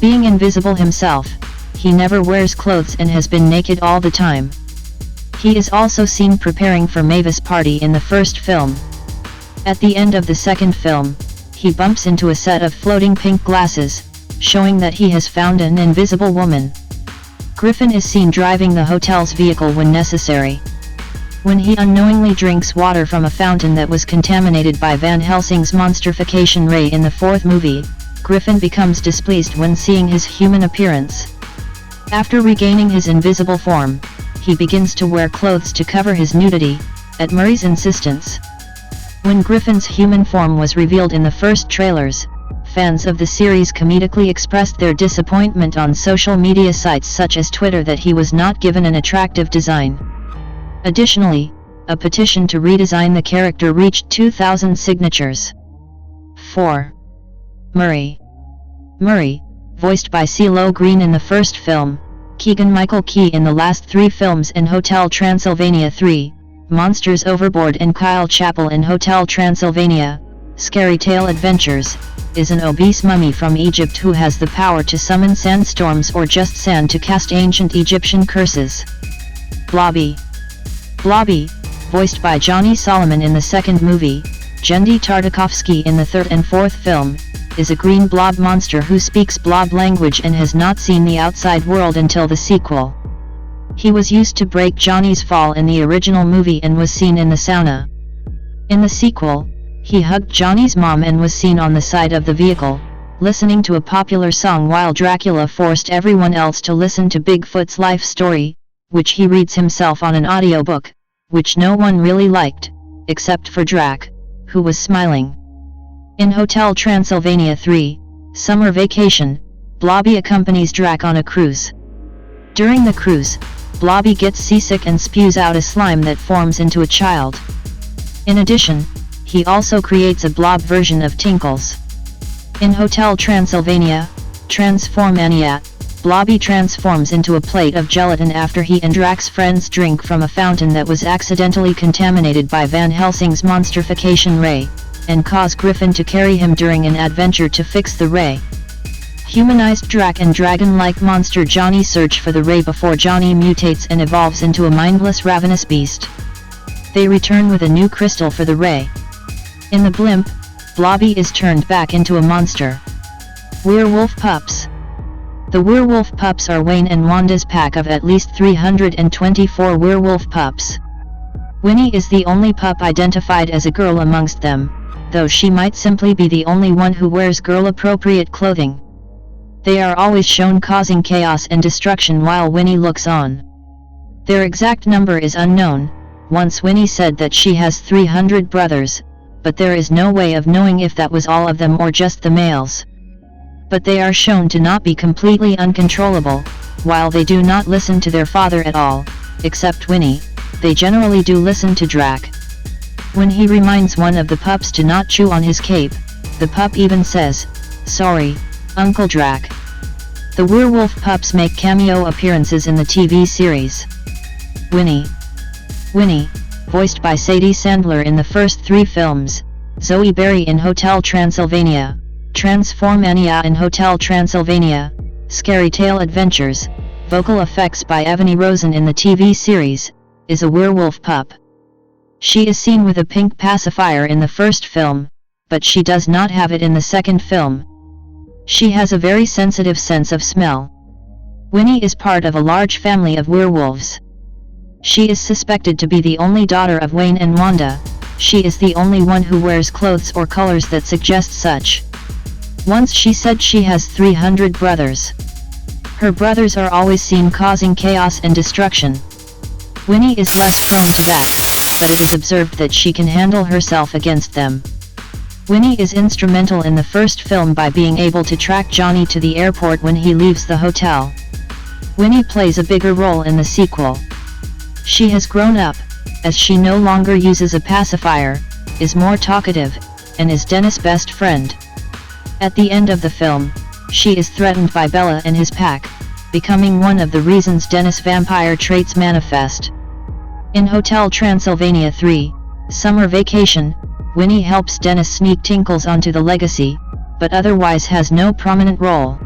Being invisible himself, he never wears clothes and has been naked all the time. He is also seen preparing for Mavis' party in the first film. At the end of the second film, he bumps into a set of floating pink glasses, showing that he has found an invisible woman. Griffin is seen driving the hotel's vehicle when necessary. When he unknowingly drinks water from a fountain that was contaminated by Van Helsing's monstrification ray in the fourth movie, Griffin becomes displeased when seeing his human appearance. After regaining his invisible form, he begins to wear clothes to cover his nudity, at Murray's insistence. When Griffin's human form was revealed in the first trailers, fans of the series comedically expressed their disappointment on social media sites such as Twitter that he was not given an attractive design. Additionally, a petition to redesign the character reached 2,000 signatures. 4. Murray, voiced by CeeLo Green in the first film, Keegan-Michael Key in the last three films in Hotel Transylvania 3, Monsters Overboard, and Kyle Chappell in Hotel Transylvania, Scary Tale Adventures, is an obese mummy from Egypt who has the power to summon sandstorms or just sand to cast ancient Egyptian curses. Blobby, voiced by Johnny Solomon in the second movie, Genndy Tartakovsky in the third and fourth film, is a green blob monster who speaks blob language and has not seen the outside world until the sequel. He was used to break Johnny's fall in the original movie and was seen in the sauna. In the sequel, he hugged Johnny's mom and was seen on the side of the vehicle, listening to a popular song while Dracula forced everyone else to listen to Bigfoot's life story, which he reads himself on an audiobook, which no one really liked, except for Drac, who was smiling. In Hotel Transylvania 3, Summer Vacation, Blobby accompanies Drac on a cruise. During the cruise, Blobby gets seasick and spews out a slime that forms into a child. In addition, he also creates a blob version of Tinkles. In Hotel Transylvania, Transformania, Blobby transforms into a plate of gelatin after he and Drax's friends drink from a fountain that was accidentally contaminated by Van Helsing's monsterification ray, and cause Griffin to carry him during an adventure to fix the ray. Humanized Drac and dragon-like monster Johnny search for the ray before Johnny mutates and evolves into a mindless ravenous beast. They return with a new crystal for the ray. In the blimp, Blobby is turned back into a monster. Werewolf Pups. The werewolf pups are Wayne and Wanda's pack of at least 324 werewolf pups. Winnie is the only pup identified as a girl amongst them, though she might simply be the only one who wears girl-appropriate clothing. They are always shown causing chaos and destruction while Winnie looks on. Their exact number is unknown. Once Winnie said that she has 300 brothers, but there is no way of knowing if that was all of them or just the males. But they are shown to not be completely uncontrollable. While they do not listen to their father at all, except Winnie, they generally do listen to Drac. When he reminds one of the pups to not chew on his cape, the pup even says, "Sorry, Uncle Drac." The werewolf pups make cameo appearances in the TV series. Winnie, voiced by Sadie Sandler in the first 3 films, Zoe Berry in Hotel Transylvania, Transformania in Hotel Transylvania, Scary Tale Adventures, vocal effects by Evany Rosen in the TV series, is a werewolf pup. She is seen with a pink pacifier in the first film, but she does not have it in the second film. She has a very sensitive sense of smell. Winnie is part of a large family of werewolves. She is suspected to be the only daughter of Wayne and Wanda. She is the only one who wears clothes or colors that suggest such. Once she said she has 300 brothers. Her brothers are always seen causing chaos and destruction. Winnie is less prone to that, but it is observed that she can handle herself against them. Winnie is instrumental in the first film by being able to track Johnny to the airport when he leaves the hotel. Winnie plays a bigger role in the sequel. She has grown up, as she no longer uses a pacifier, is more talkative, and is Dennis' best friend. At the end of the film, she is threatened by Bella and his pack, becoming one of the reasons Dennis' vampire traits manifest. In Hotel Transylvania 3, Summer Vacation, Winnie helps Dennis sneak Tinkles onto the Legacy, but otherwise has no prominent role.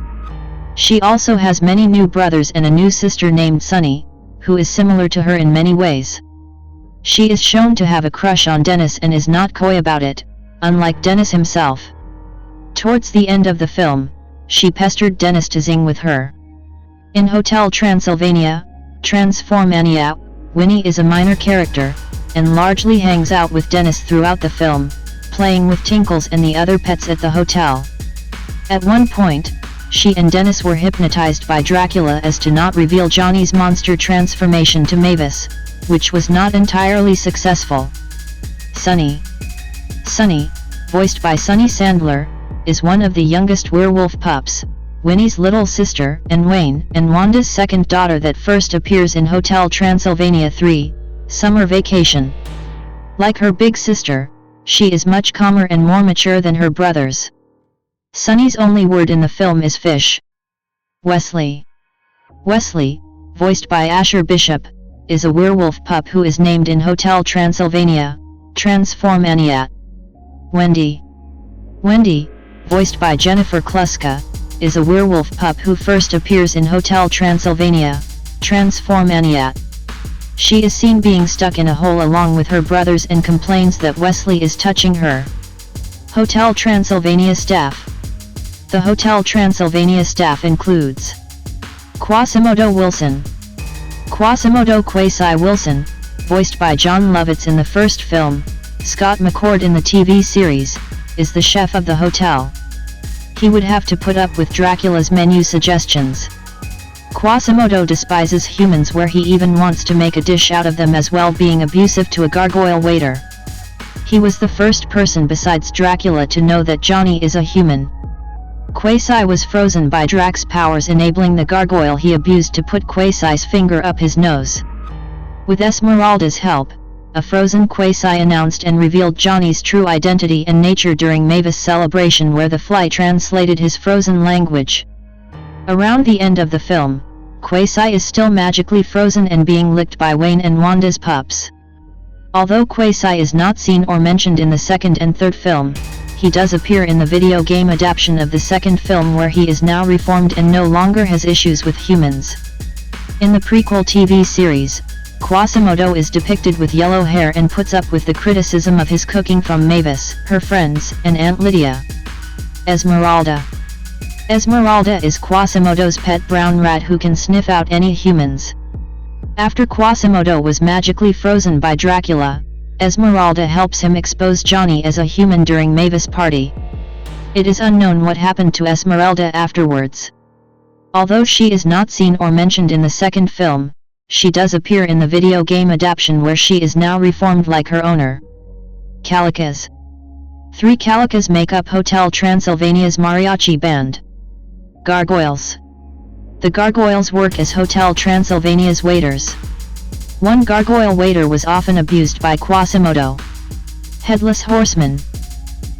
She also has many new brothers and a new sister named Sunny, who is similar to her in many ways. She is shown to have a crush on Dennis and is not coy about it, unlike Dennis himself. Towards the end of the film, she pestered Dennis to zing with her. In Hotel Transylvania, Transformania, Winnie is a minor character, and largely hangs out with Dennis throughout the film, playing with Tinkles and the other pets at the hotel. At one point, she and Dennis were hypnotized by Dracula as to not reveal Johnny's monster transformation to Mavis, which was not entirely successful. Sunny, voiced by Sunny Sandler, is one of the youngest werewolf pups, Winnie's little sister and Wayne and Wanda's second daughter that first appears in Hotel Transylvania 3, Summer Vacation. Like her big sister, she is much calmer and more mature than her brothers. Sunny's only word in the film is fish. Wesley, voiced by Asher Bishop, is a werewolf pup who is named in Hotel Transylvania, Transformania. Wendy, voiced by Jennifer Kluska, is a werewolf pup who first appears in Hotel Transylvania, Transformania. She is seen being stuck in a hole along with her brothers and complains that Wesley is touching her. Hotel Transylvania staff. The Hotel Transylvania staff includes Quasimodo Quasi Wilson, voiced by John Lovitz in the first film, Scott McCord in the TV series, is the chef of the hotel. He would have to put up with Dracula's menu suggestions. Quasimodo despises humans where he even wants to make a dish out of them, as well being abusive to a gargoyle waiter. He was the first person besides Dracula to know that Johnny is a human. Quasi was frozen by Drax's powers, enabling the gargoyle he abused to put Quasi's finger up his nose. With Esmeralda's help, a frozen Quasi announced and revealed Johnny's true identity and nature during Mavis' celebration, where the fly translated his frozen language. Around the end of the film, Quasi is still magically frozen and being licked by Wayne and Wanda's pups. Although Quasi is not seen or mentioned in the second and third film, he does appear in the video game adaptation of the second film, where he is now reformed and no longer has issues with humans. In the prequel TV series, Quasimodo is depicted with yellow hair and puts up with the criticism of his cooking from Mavis, her friends, and Aunt Lydia. Esmeralda. Esmeralda is Quasimodo's pet brown rat who can sniff out any humans. After Quasimodo was magically frozen by Dracula, Esmeralda helps him expose Johnny as a human during Mavis' party. It is unknown what happened to Esmeralda afterwards. Although she is not seen or mentioned in the second film, she does appear in the video game adaptation, where she is now reformed like her owner. Calicas. 3 Calicas make up Hotel Transylvania's mariachi band. Gargoyles. The gargoyles work as Hotel Transylvania's waiters. One gargoyle waiter was often abused by Quasimodo. Headless Horseman.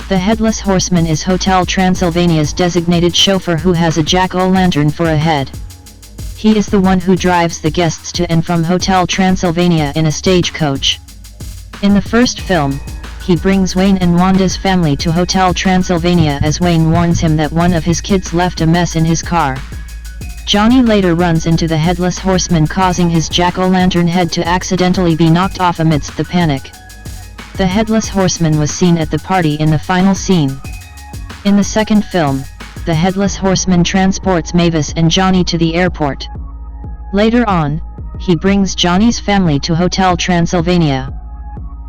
The Headless Horseman is Hotel Transylvania's designated chauffeur who has a jack-o'-lantern for a head. He is the one who drives the guests to and from Hotel Transylvania in a stagecoach. In the first film, he brings Wayne and Wanda's family to Hotel Transylvania as Wayne warns him that one of his kids left a mess in his car. Johnny later runs into the Headless Horseman, causing his jack-o'-lantern head to accidentally be knocked off amidst the panic. The Headless Horseman was seen at the party in the final scene. In the second film, the Headless Horseman transports Mavis and Johnny to the airport. Later on, he brings Johnny's family to Hotel Transylvania.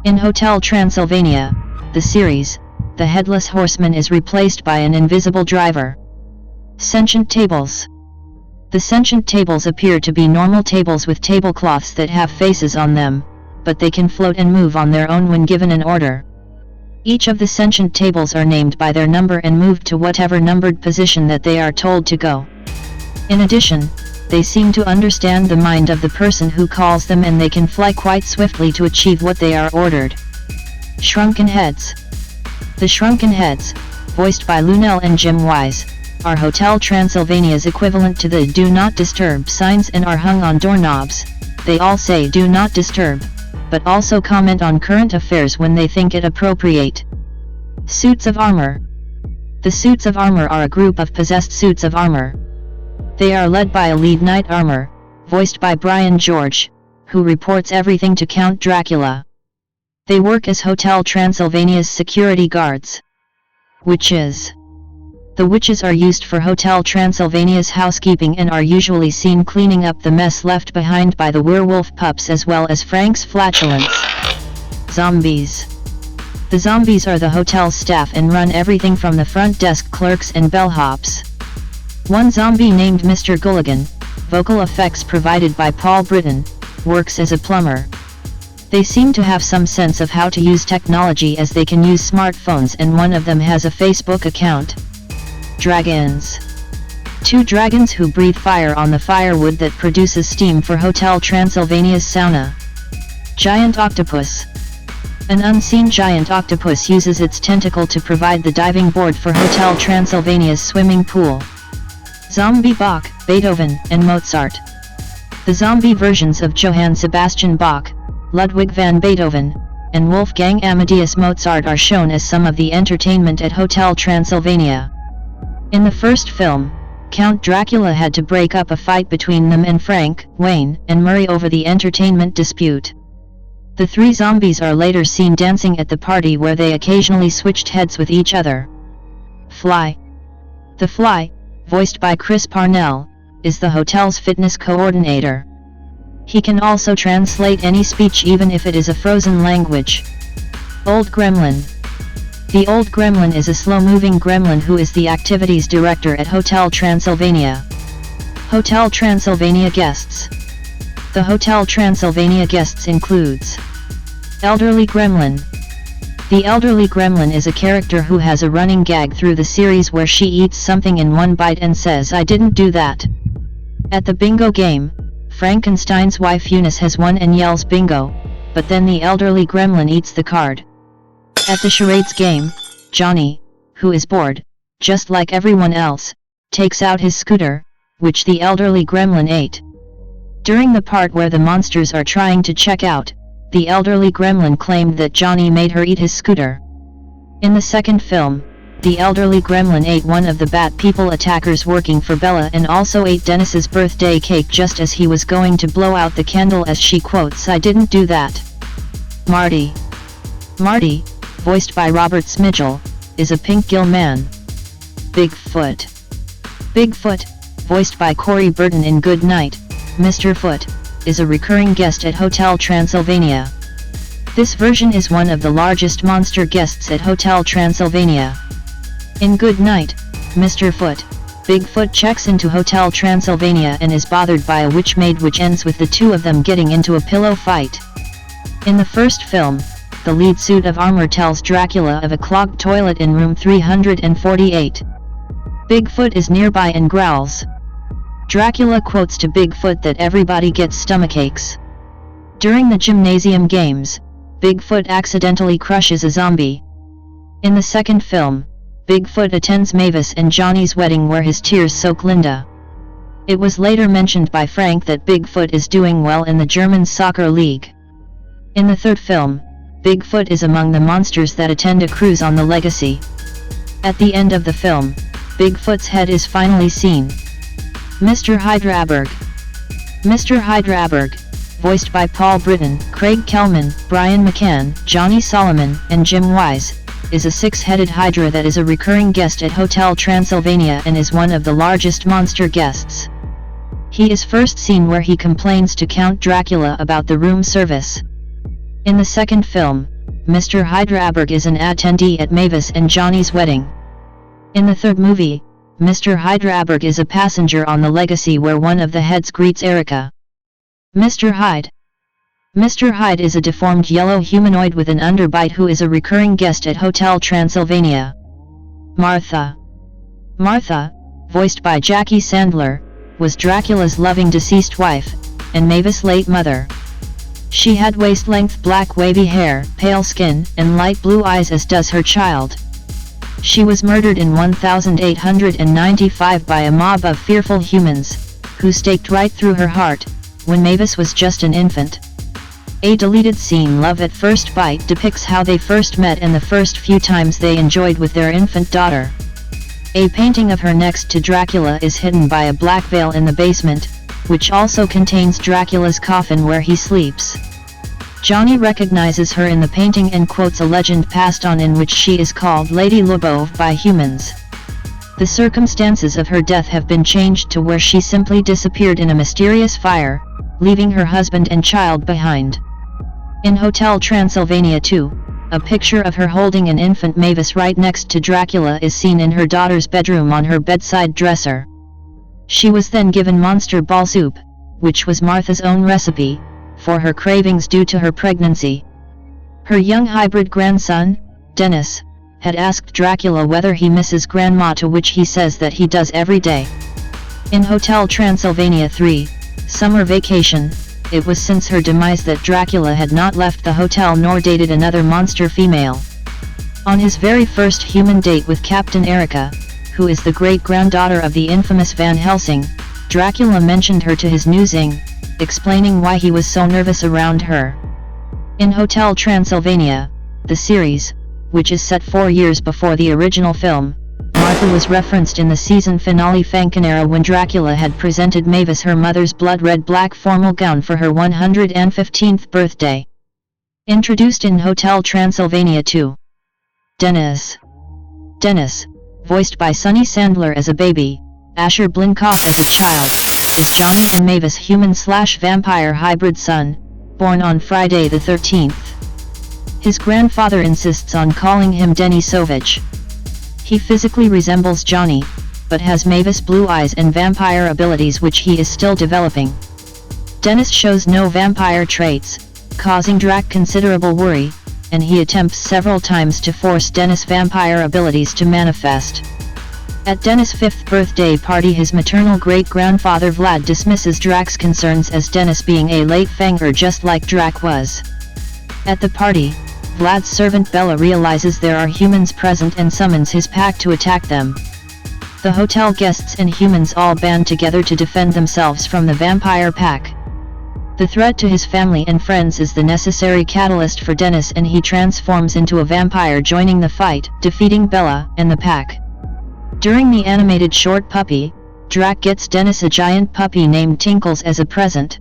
In Hotel Transylvania, the series, the Headless Horseman is replaced by an invisible driver. Sentient tables. The sentient tables appear to be normal tables with tablecloths that have faces on them, but they can float and move on their own when given an order. Each of the sentient tables are named by their number and moved to whatever numbered position that they are told to go. In addition, they seem to understand the mind of the person who calls them, and they can fly quite swiftly to achieve what they are ordered. Shrunken Heads. The Shrunken Heads, voiced by Lunel and Jim Wise, are Hotel Transylvania's equivalent to the Do Not Disturb signs and are hung on doorknobs. They all say do not disturb, but also comment on current affairs when they think it appropriate. Suits of Armor. The Suits of Armor are a group of possessed suits of armor. They are led by a lead knight armor, voiced by Brian George, who reports everything to Count Dracula. They work as Hotel Transylvania's security guards. Witches. The witches are used for Hotel Transylvania's housekeeping and are usually seen cleaning up the mess left behind by the werewolf pups as well as Frank's flatulence. Zombies. The zombies are the hotel staff and run everything from the front desk clerks and bellhops. One zombie named Mr. Gulligan, vocal effects provided by Paul Britton, works as a plumber. They seem to have some sense of how to use technology, as they can use smartphones, and one of them has a Facebook account. Dragons. 2 dragons who breathe fire on the firewood that produces steam for Hotel Transylvania's sauna. Giant Octopus. An unseen giant octopus uses its tentacle to provide the diving board for Hotel Transylvania's swimming pool. Zombie Bach, Beethoven, and Mozart. The zombie versions of Johann Sebastian Bach, Ludwig van Beethoven, and Wolfgang Amadeus Mozart are shown as some of the entertainment at Hotel Transylvania. In the first film, Count Dracula had to break up a fight between them and Frank, Wayne, and Murray over the entertainment dispute. The 3 zombies are later seen dancing at the party, where they occasionally switched heads with each other. Fly. The Fly, voiced by Chris Parnell, is the hotel's fitness coordinator. He can also translate any speech, even if it is a frozen language. Old Gremlin. The Old Gremlin is a slow-moving gremlin who is the activities director at Hotel Transylvania. Hotel Transylvania guests. The Hotel Transylvania guests includes Elderly Gremlin, The elderly gremlin is a character who has a running gag through the series where she eats something in one bite and says, "I didn't do that." At the bingo game, Frankenstein's wife Eunice has won and yells bingo, but then the elderly gremlin eats the card. At the charades game, Johnny, who is bored, just like everyone else, takes out his scooter, which the elderly gremlin ate. During the part where the monsters are trying to check out, the elderly gremlin claimed that Johnny made her eat his scooter. In the second film, the elderly gremlin ate one of the Bat People attackers working for Bella and also ate Dennis's birthday cake just as he was going to blow out the candle as she quotes, "I didn't do that." Marty, voiced by Robert Smigel, is a pink gill man. Bigfoot, voiced by Corey Burton in Good Night, Mr. Foot, is a recurring guest at Hotel Transylvania. This version is one of the largest monster guests at Hotel Transylvania. In Good Night, Mr. Foot, Bigfoot checks into Hotel Transylvania and is bothered by a witch maid, which ends with the two of them getting into a pillow fight. In the first film, the lead suit of armor tells Dracula of a clogged toilet in room 348. Bigfoot is nearby and growls. Dracula quotes to Bigfoot that everybody gets stomachaches. During the gymnasium games, Bigfoot accidentally crushes a zombie. In the second film, Bigfoot attends Mavis and Johnny's wedding where his tears soak Linda. It was later mentioned by Frank that Bigfoot is doing well in the German soccer league. In the third film, Bigfoot is among the monsters that attend a cruise on the Legacy. At the end of the film, Bigfoot's head is finally seen. Mr. Hydraberg, voiced by Paul Britton, Craig Kelman, Brian McCann, Johnny Solomon, and Jim Wise, is a six-headed hydra that is a recurring guest at Hotel Transylvania and is one of the largest monster guests. He is first seen where he complains to Count Dracula about the room service. In the second film, Mr. Hydraberg is an attendee at Mavis and Johnny's wedding. In the third movie, Mr. Hydraberg is a passenger on the Legacy where one of the heads greets Erica. Mr. Hyde is a deformed yellow humanoid with an underbite who is a recurring guest at Hotel Transylvania. Martha, voiced by Jackie Sandler, was Dracula's loving deceased wife, and Mavis' late mother. She had waist-length black wavy hair, pale skin, and light blue eyes, as does her child. She was murdered in 1895 by a mob of fearful humans, who staked right through her heart, when Mavis was just an infant. A deleted scene, Love at First Bite, depicts how they first met and the first few times they enjoyed with their infant daughter. A painting of her next to Dracula is hidden by a black veil in the basement, which also contains Dracula's coffin where he sleeps. Johnny recognizes her in the painting and quotes a legend passed on in which she is called Lady Lubov by humans. The circumstances of her death have been changed to where she simply disappeared in a mysterious fire, leaving her husband and child behind. In Hotel Transylvania 2, a picture of her holding an infant Mavis right next to Dracula is seen in her daughter's bedroom on her bedside dresser. She was then given monster ball soup, which was Martha's own recipe, for her cravings due to her pregnancy. Her young hybrid grandson, Dennis, had asked Dracula whether he misses Grandma, to which he says that he does every day. In Hotel Transylvania 3, Summer Vacation, it was since her demise that Dracula had not left the hotel nor dated another monster female. On his very first human date with Captain Erica, who is the great-granddaughter of the infamous Van Helsing, Dracula mentioned her to his newsing, explaining why he was so nervous around her. In Hotel Transylvania, the series, which is set 4 years before the original film, Martha was referenced in the season finale Fancanera when Dracula had presented Mavis her mother's blood-red black formal gown for her 115th birthday. Introduced in Hotel Transylvania 2. Dennis, voiced by Sonny Sandler as a baby, Asher Blinkoff as a child, is Johnny and Mavis' human/vampire hybrid son, born on Friday the 13th. His grandfather insists on calling him Denny Sovich. He physically resembles Johnny, but has Mavis' blue eyes and vampire abilities which he is still developing. Dennis shows no vampire traits, causing Drac considerable worry, and he attempts several times to force Dennis' vampire abilities to manifest. At Dennis' 5th birthday party, his maternal great-grandfather Vlad dismisses Drac's concerns as Dennis being a late fanger just like Drac was. At the party, Vlad's servant Bella realizes there are humans present and summons his pack to attack them. The hotel guests and humans all band together to defend themselves from the vampire pack. The threat to his family and friends is the necessary catalyst for Dennis, and he transforms into a vampire, joining the fight, defeating Bella and the pack. During the animated short Puppy, Drac gets Dennis a giant puppy named Tinkles as a present.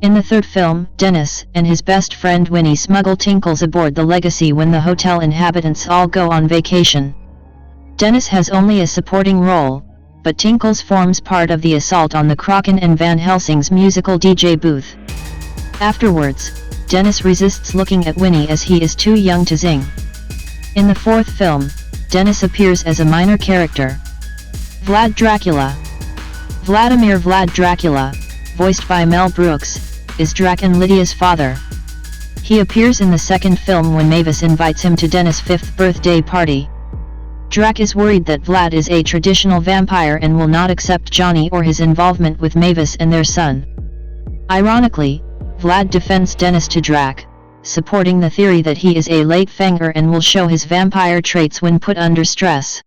In the third film, Dennis and his best friend Winnie smuggle Tinkles aboard the Legacy when the hotel inhabitants all go on vacation. Dennis has only a supporting role, but Tinkles forms part of the assault on the Kraken and Van Helsing's musical DJ booth. Afterwards, Dennis resists looking at Winnie as he is too young to zing. In the fourth film, Dennis appears as a minor character. Vlad Dracula. Vladimir Vlad Dracula, voiced by Mel Brooks, is Drac and Lydia's father. He appears in the second film when Mavis invites him to Dennis' 5th birthday party. Drac is worried that Vlad is a traditional vampire and will not accept Johnny or his involvement with Mavis and their son. Ironically, Vlad defends Dennis to Drac, supporting the theory that he is a late fanger and will show his vampire traits when put under stress.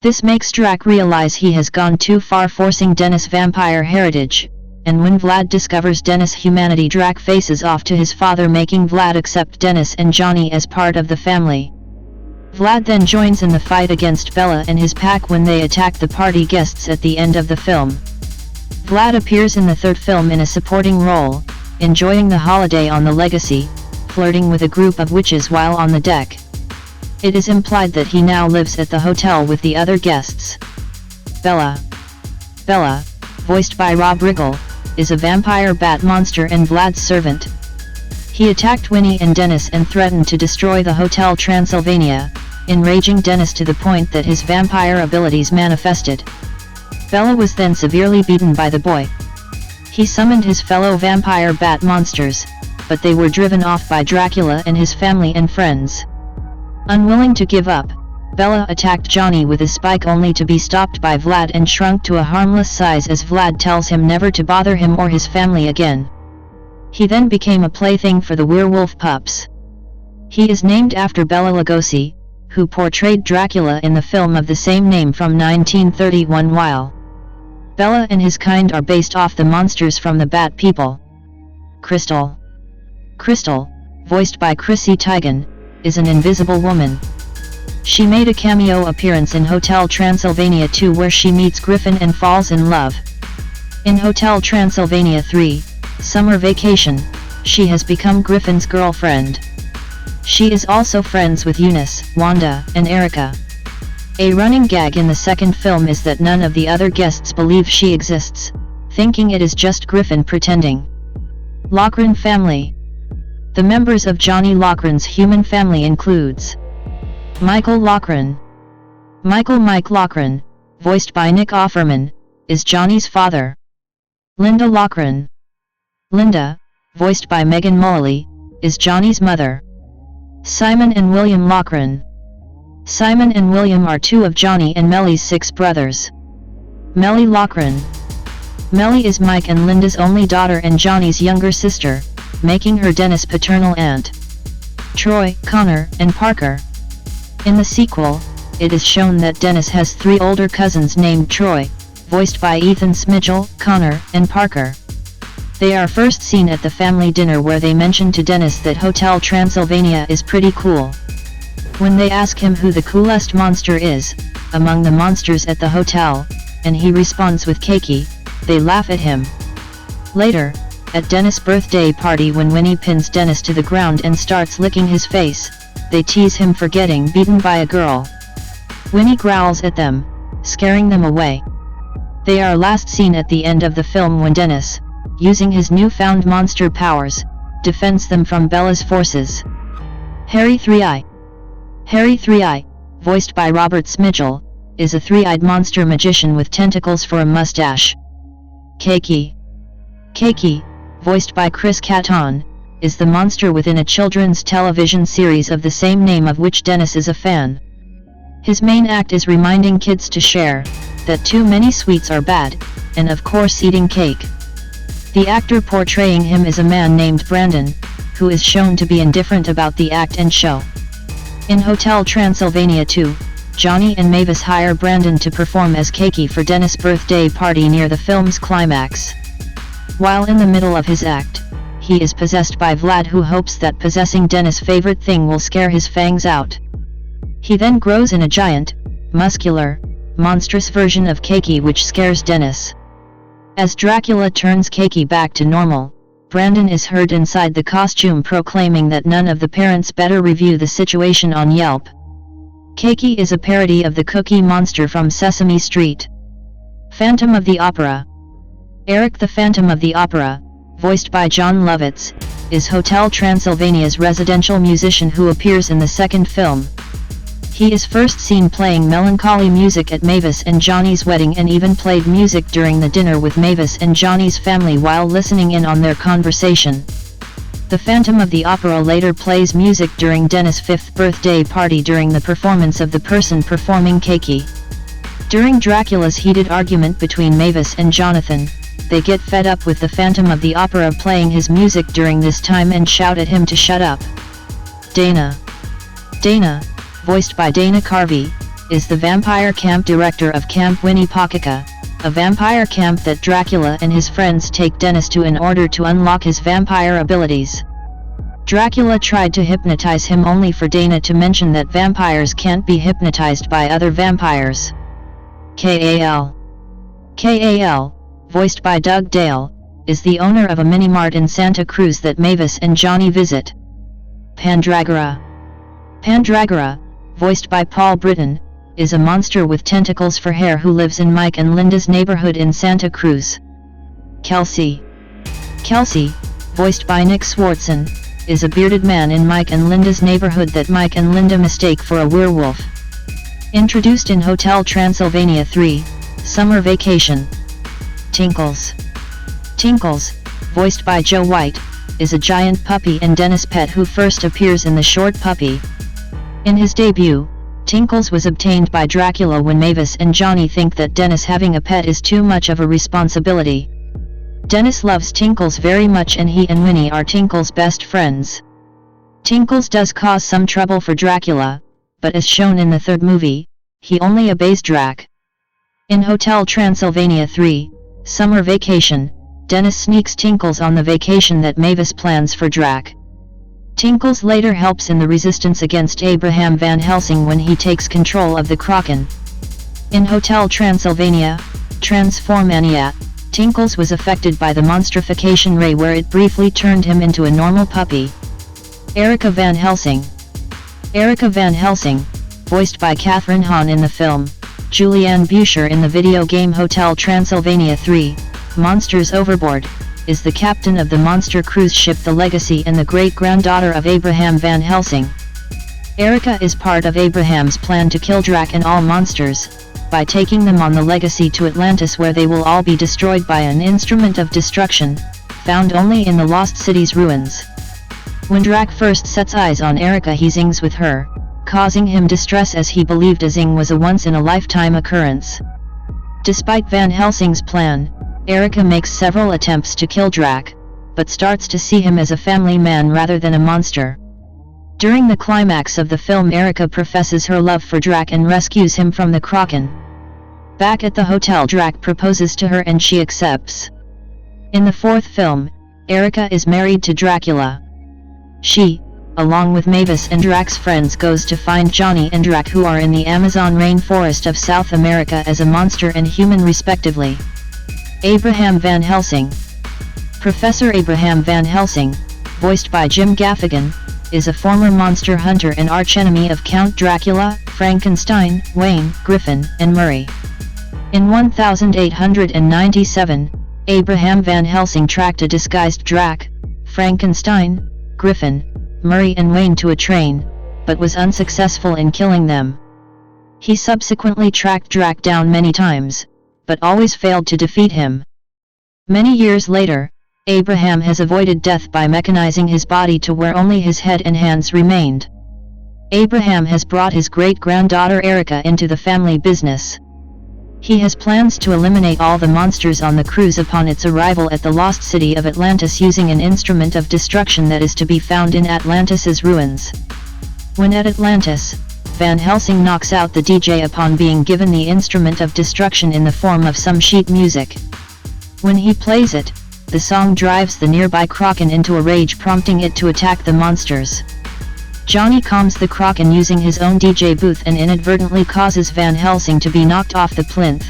This makes Drac realize he has gone too far, forcing Dennis' vampire heritage, and when Vlad discovers Dennis' humanity, Drac faces off to his father, making Vlad accept Dennis and Johnny as part of the family. Vlad then joins in the fight against Bella and his pack when they attack the party guests at the end of the film. Vlad appears in the third film in a supporting role, enjoying the holiday on the Legacy, flirting with a group of witches while on the deck. It is implied that he now lives at the hotel with the other guests. Bella, voiced by Rob Riggle, is a vampire bat monster and Vlad's servant. He attacked Winnie and Dennis and threatened to destroy the Hotel Transylvania, enraging Dennis to the point that his vampire abilities manifested. Bella was then severely beaten by the boy. He summoned his fellow vampire bat monsters, but they were driven off by Dracula and his family and friends. Unwilling to give up, Bella attacked Johnny with a spike, only to be stopped by Vlad and shrunk to a harmless size as Vlad tells him never to bother him or his family again. He then became a plaything for the werewolf pups. He is named after Bela Lugosi, who portrayed Dracula in the film of the same name from 1931. While Bela and his kind are based off the monsters from the Bat People. Crystal, voiced by Chrissy Teigen, is an invisible woman. She made a cameo appearance in Hotel Transylvania 2 where she meets Griffin and falls in love. In Hotel Transylvania 3, Summer Vacation, she has become Griffin's girlfriend. She is also friends with Eunice, Wanda, and Erica. A running gag in the second film is that none of the other guests believe she exists, thinking it is just Griffin pretending. Loughran family. The members of Johnny Loughran's human family includes Michael Loughran. Mike Loughran, voiced by Nick Offerman, is Johnny's father. Linda Loughran. Linda, voiced by Megan Mullally, is Johnny's mother. Simon and William Loughran. Simon and William are two of Johnny and Mellie's 6 brothers. Mellie Loughran. Mellie is Mike and Linda's only daughter and Johnny's younger sister, making her Dennis' paternal aunt. Troy, Connor, and Parker. In the sequel, it is shown that Dennis has 3 older cousins named Troy, voiced by Ethan Smigel, Connor, and Parker. They are first seen at the family dinner where they mention to Dennis that Hotel Transylvania is pretty cool. When they ask him who the coolest monster is, among the monsters at the hotel, and he responds with Keiki, they laugh at him. Later, at Dennis' birthday party when Winnie pins Dennis to the ground and starts licking his face, they tease him for getting beaten by a girl. Winnie growls at them, scaring them away. They are last seen at the end of the film when Dennis, using his newfound monster powers, defends them from Bella's forces. Harry Three-Eye. Harry Three-Eye, voiced by Robert Smigel, is a three-eyed monster magician with tentacles for a mustache. Keiki, voiced by Chris Kattan, is the monster within a children's television series of the same name of which Dennis is a fan. His main act is reminding kids to share, that too many sweets are bad, and of course eating cake. The actor portraying him is a man named Brandon, who is shown to be indifferent about the act and show. In Hotel Transylvania 2, Johnny and Mavis hire Brandon to perform as Keiki for Dennis' birthday party near the film's climax. While in the middle of his act, he is possessed by Vlad, who hopes that possessing Dennis' favorite thing will scare his fangs out. He then grows in a giant, muscular, monstrous version of Keiki which scares Dennis. As Dracula turns Keiki back to normal, Brandon is heard inside the costume proclaiming that none of the parents better review the situation on Yelp. Keiki is a parody of the Cookie Monster from Sesame Street. Phantom of the Opera. Eric the Phantom of the Opera, voiced by John Lovitz, is Hotel Transylvania's residential musician who appears in the second film. He is first seen playing melancholy music at Mavis and Johnny's wedding and even played music during the dinner with Mavis and Johnny's family while listening in on their conversation. The Phantom of the Opera later plays music during Dennis' 5th birthday party during the performance of the person performing Keiki. During Dracula's heated argument between Mavis and Jonathan, they get fed up with the Phantom of the Opera playing his music during this time and shout at him to shut up. Dana, voiced by Dana Carvey, is the vampire camp director of Camp Winnie-Pakika, a vampire camp that Dracula and his friends take Dennis to in order to unlock his vampire abilities. Dracula tried to hypnotize him only for Dana to mention that vampires can't be hypnotized by other vampires. Kal, voiced by Doug Dale, is the owner of a mini-mart in Santa Cruz that Mavis and Johnny visit. Pandragora, voiced by Paul Britton, is a monster with tentacles for hair who lives in Mike and Linda's neighborhood in Santa Cruz. Kelsey, voiced by Nick Swartzen, is a bearded man in Mike and Linda's neighborhood that Mike and Linda mistake for a werewolf. Introduced in Hotel Transylvania 3, Summer Vacation. Tinkles, voiced by Joe White, is a giant puppy and Dennis' pet who first appears in The Short Puppy. In his debut, Tinkles was obtained by Dracula when Mavis and Johnny think that Dennis having a pet is too much of a responsibility. Dennis loves Tinkles very much and he and Winnie are Tinkles' best friends. Tinkles does cause some trouble for Dracula, but as shown in the third movie, he only obeys Drac. In Hotel Transylvania 3, Summer Vacation, Dennis sneaks Tinkles on the vacation that Mavis plans for Drac. Tinkles later helps in the resistance against Abraham Van Helsing when he takes control of the Kraken. In Hotel Transylvania, Transformania, Tinkles was affected by the monstrification ray where it briefly turned him into a normal puppy. Erica Van Helsing, voiced by Kathryn Hahn in the film, Julianne Buescher in the video game Hotel Transylvania 3, Monsters Overboard, is the captain of the monster cruise ship The Legacy and the great-granddaughter of Abraham Van Helsing. Erica is part of Abraham's plan to kill Drac and all monsters, by taking them on the Legacy to Atlantis where they will all be destroyed by an instrument of destruction, found only in the Lost City's ruins. When Drac first sets eyes on Erica he zings with her, causing him distress as he believed a zing was a once-in-a-lifetime occurrence. Despite Van Helsing's plan, Erica makes several attempts to kill Drac, but starts to see him as a family man rather than a monster. During the climax of the film Erica professes her love for Drac and rescues him from the Kraken. Back at the hotel Drac proposes to her and she accepts. In the fourth film, Erica is married to Dracula. She, along with Mavis and Drac's friends, goes to find Johnny and Drac who are in the Amazon rainforest of South America as a monster and human respectively. Abraham Van Helsing. Professor Abraham Van Helsing, voiced by Jim Gaffigan, is a former monster hunter and archenemy of Count Dracula, Frankenstein, Wayne, Griffin, and Murray. In 1897, Abraham Van Helsing tracked a disguised Drac, Frankenstein, Griffin, Murray and Wayne to a train, but was unsuccessful in killing them. He subsequently tracked Drac down many times, but always failed to defeat him. Many years later, Abraham has avoided death by mechanizing his body to where only his head and hands remained. Abraham has brought his great-granddaughter Erica into the family business. He has plans to eliminate all the monsters on the cruise upon its arrival at the lost city of Atlantis using an instrument of destruction that is to be found in Atlantis's ruins. When at Atlantis, Van Helsing knocks out the DJ upon being given the instrument of destruction in the form of some sheet music. When he plays it, the song drives the nearby Kraken into a rage, prompting it to attack the monsters. Johnny calms the Kraken using his own DJ booth and inadvertently causes Van Helsing to be knocked off the plinth.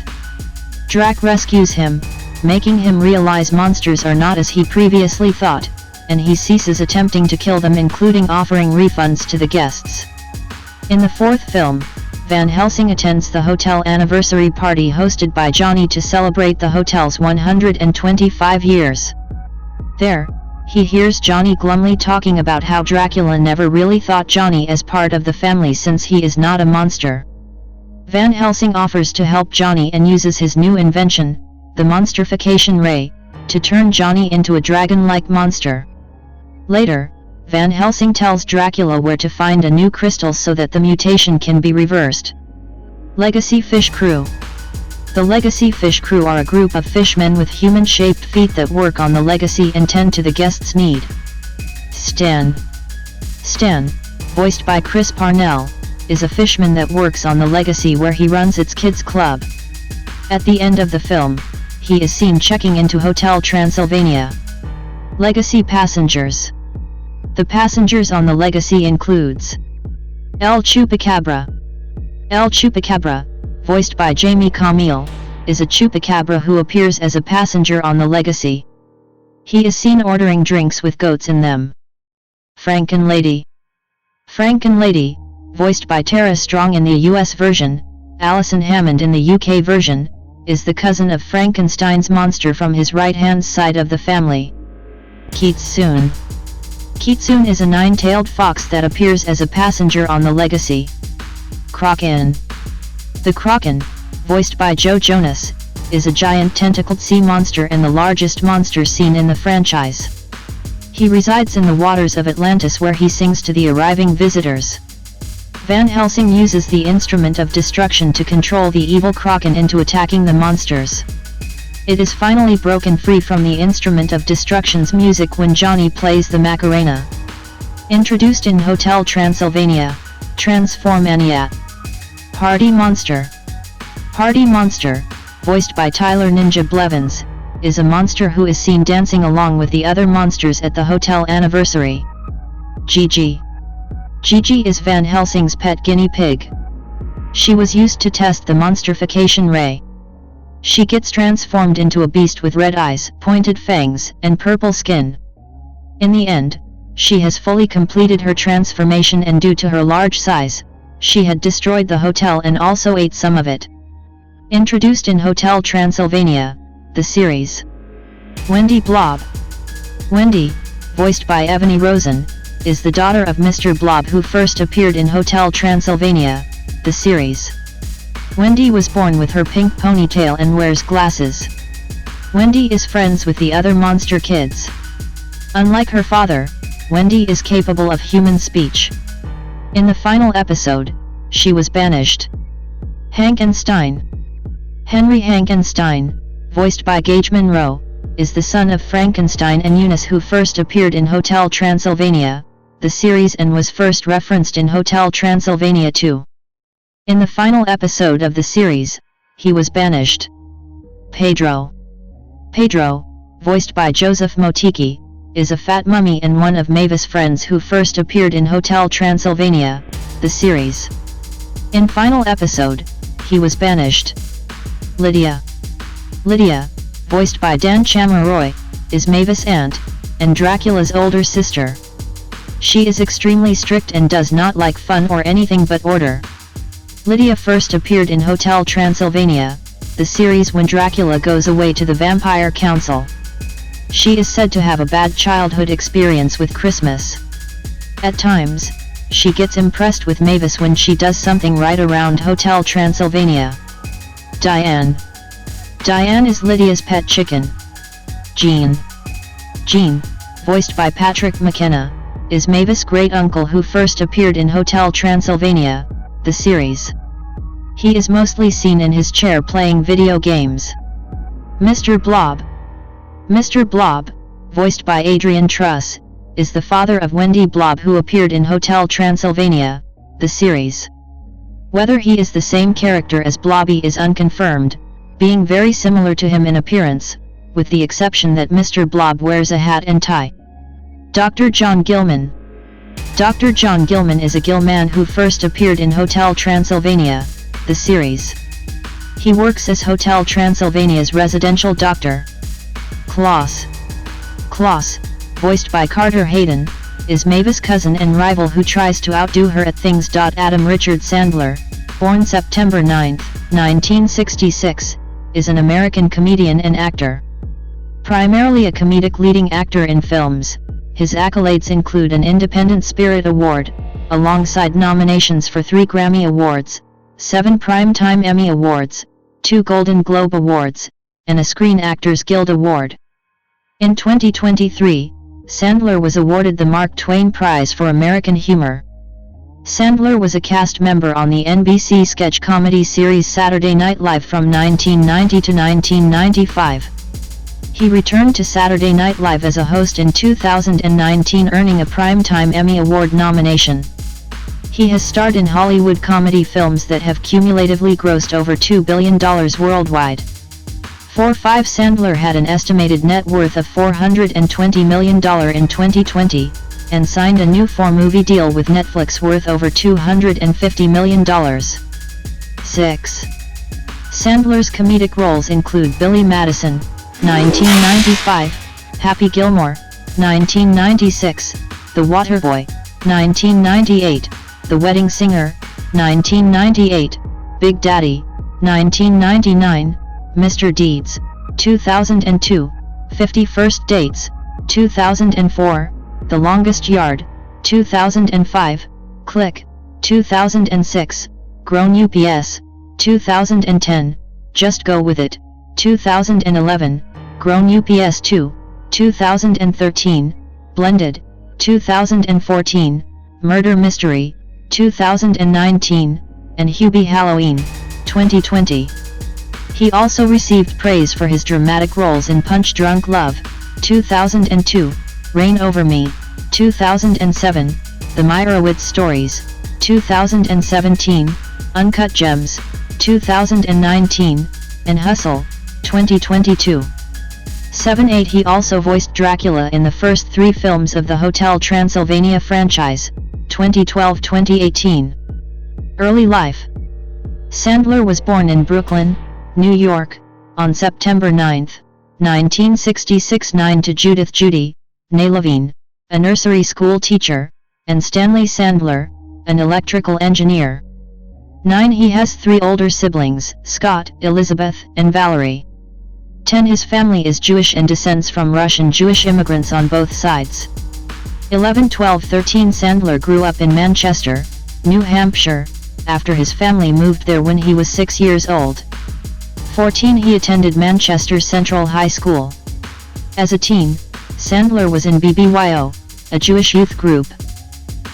Drac rescues him, making him realize monsters are not as he previously thought, and he ceases attempting to kill them, including offering refunds to the guests. In the fourth film, Van Helsing attends the hotel anniversary party hosted by Johnny to celebrate the hotel's 125 years. There, he hears Johnny glumly talking about how Dracula never really thought Johnny as part of the family since he is not a monster. Van Helsing offers to help Johnny and uses his new invention, the Monstrification Ray, to turn Johnny into a dragon-like monster. Later, Van Helsing tells Dracula where to find a new crystal so that the mutation can be reversed. Legacy Fish Crew. The Legacy Fish Crew are a group of fishmen with human-shaped feet that work on the Legacy and tend to the guests' need. Stan, voiced by Chris Parnell, is a fishman that works on the Legacy where he runs its kids' club. At the end of the film, he is seen checking into Hotel Transylvania. Legacy Passengers. The passengers on the Legacy includes El Chupacabra. El Chupacabra, voiced by Jamie Camille, is a chupacabra who appears as a passenger on the Legacy. He is seen ordering drinks with goats in them. Frankenlady. Frankenlady, voiced by Tara Strong in the US version, Alison Hammond in the UK version, is the cousin of Frankenstein's monster from his right-hand side of the family. Kitsune. Kitsune is a nine-tailed fox that appears as a passenger on the Legacy. Kraken. The Kraken, voiced by Joe Jonas, is a giant tentacled sea monster and the largest monster seen in the franchise. He resides in the waters of Atlantis where he sings to the arriving visitors. Van Helsing uses the instrument of destruction to control the evil Kraken into attacking the monsters. It is finally broken free from the instrument of destruction's music when Johnny plays the Macarena. Introduced in Hotel Transylvania, Transformania. Party Monster. Party Monster, voiced by Tyler Ninja Blevins, is a monster who is seen dancing along with the other monsters at the hotel anniversary. Gigi. Gigi is Van Helsing's pet guinea pig. She was used to test the Monstrification Ray. She gets transformed into a beast with red eyes, pointed fangs, and purple skin. In the end, she has fully completed her transformation and due to her large size, she had destroyed the hotel and also ate some of it. Introduced in Hotel Transylvania, the series. Wendy Blob. Wendy, voiced by Ebony Rosen, is the daughter of Mr. Blob who first appeared in Hotel Transylvania, the series. Wendy was born with her pink ponytail and wears glasses. Wendy is friends with the other monster kids. Unlike her father, Wendy is capable of human speech. In the final episode, she was banished. Hankenstein. Henry Hankenstein, voiced by Gage Monroe, is the son of Frankenstein and Eunice who first appeared in Hotel Transylvania, the series, and was first referenced in Hotel Transylvania 2. In the final episode of the series, he was banished. Pedro. Pedro, voiced by Joseph Motiki, is a fat mummy and one of Mavis' friends who first appeared in Hotel Transylvania, the series. In final episode, he was banished. Lydia. Lydia, voiced by Dan Chamaroy, is Mavis' aunt, and Dracula's older sister. She is extremely strict and does not like fun or anything but order. Lydia first appeared in Hotel Transylvania, the series, when Dracula goes away to the Vampire Council. She is said to have a bad childhood experience with Christmas. At times, she gets impressed with Mavis when she does something right around Hotel Transylvania. Diane. Diane is Lydia's pet chicken. Jean. Gene, voiced by Patrick McKenna, is Mavis' great-uncle who first appeared in Hotel Transylvania, the series. He is mostly seen in his chair playing video games. Mr. Blob. Mr. Blob, voiced by Adrian Truss, is the father of Wendy Blob who appeared in Hotel Transylvania, the series. Whether he is the same character as Blobby is unconfirmed, being very similar to him in appearance, with the exception that Mr. Blob wears a hat and tie. Dr. John Gilman. Dr. John Gilman is a Gill man who first appeared in Hotel Transylvania, the series. He works as Hotel Transylvania's residential doctor. Klaus. Klaus, voiced by Carter Hayden, is Mavis' cousin and rival who tries to outdo her at things. Adam Richard Sandler, born September 9, 1966, is an American comedian and actor. Primarily a comedic leading actor in films, his accolades include an Independent Spirit Award, alongside nominations for 3 Grammy Awards, 7 Primetime Emmy Awards, 2 Golden Globe Awards, and a Screen Actors Guild Award. In 2023, Sandler was awarded the Mark Twain Prize for American Humor. Sandler was a cast member on the NBC sketch comedy series Saturday Night Live from 1990 to 1995. He returned to Saturday Night Live as a host in 2019, earning a Primetime Emmy Award nomination. He has starred in Hollywood comedy films that have cumulatively grossed over $2 billion worldwide. 4-5 Sandler had an estimated net worth of $420 million in 2020, and signed a new 4-movie deal with Netflix worth over $250 million. 6. Sandler's comedic roles include Billy Madison, 1995, Happy Gilmore, 1996, The Waterboy, 1998, The Wedding Singer, 1998, Big Daddy, 1999, Mr. Deeds, 2002, 50 First Dates, 2004, The Longest Yard, 2005, Click, 2006, Grown UPS, 2010, Just Go With It, 2011, Grown UPS 2, 2013, Blended, 2014, Murder Mystery, 2019, and Hubie Halloween, 2020. He also received praise for his dramatic roles in Punch Drunk Love, 2002, Reign Over Me, 2007, The Meyerowitz Stories, 2017, Uncut Gems, 2019, and Hustle, 2022. 7-8 He also voiced Dracula in the first 3 films of the Hotel Transylvania franchise, 2012-2018. Early life. Sandler was born in Brooklyn, New York, on September 9, 1966 to Judith Judy, née Levine, a nursery school teacher, and Stanley Sandler, an electrical engineer. 9 He has 3 older siblings, Scott, Elizabeth, and Valerie. 10 His family is Jewish and descends from Russian Jewish immigrants on both sides. 11 12 13 Sandler grew up in Manchester, New Hampshire, after his family moved there when he was 6 years old. 14 He attended Manchester Central High School. As a teen, Sandler was in BBYO, a Jewish youth group.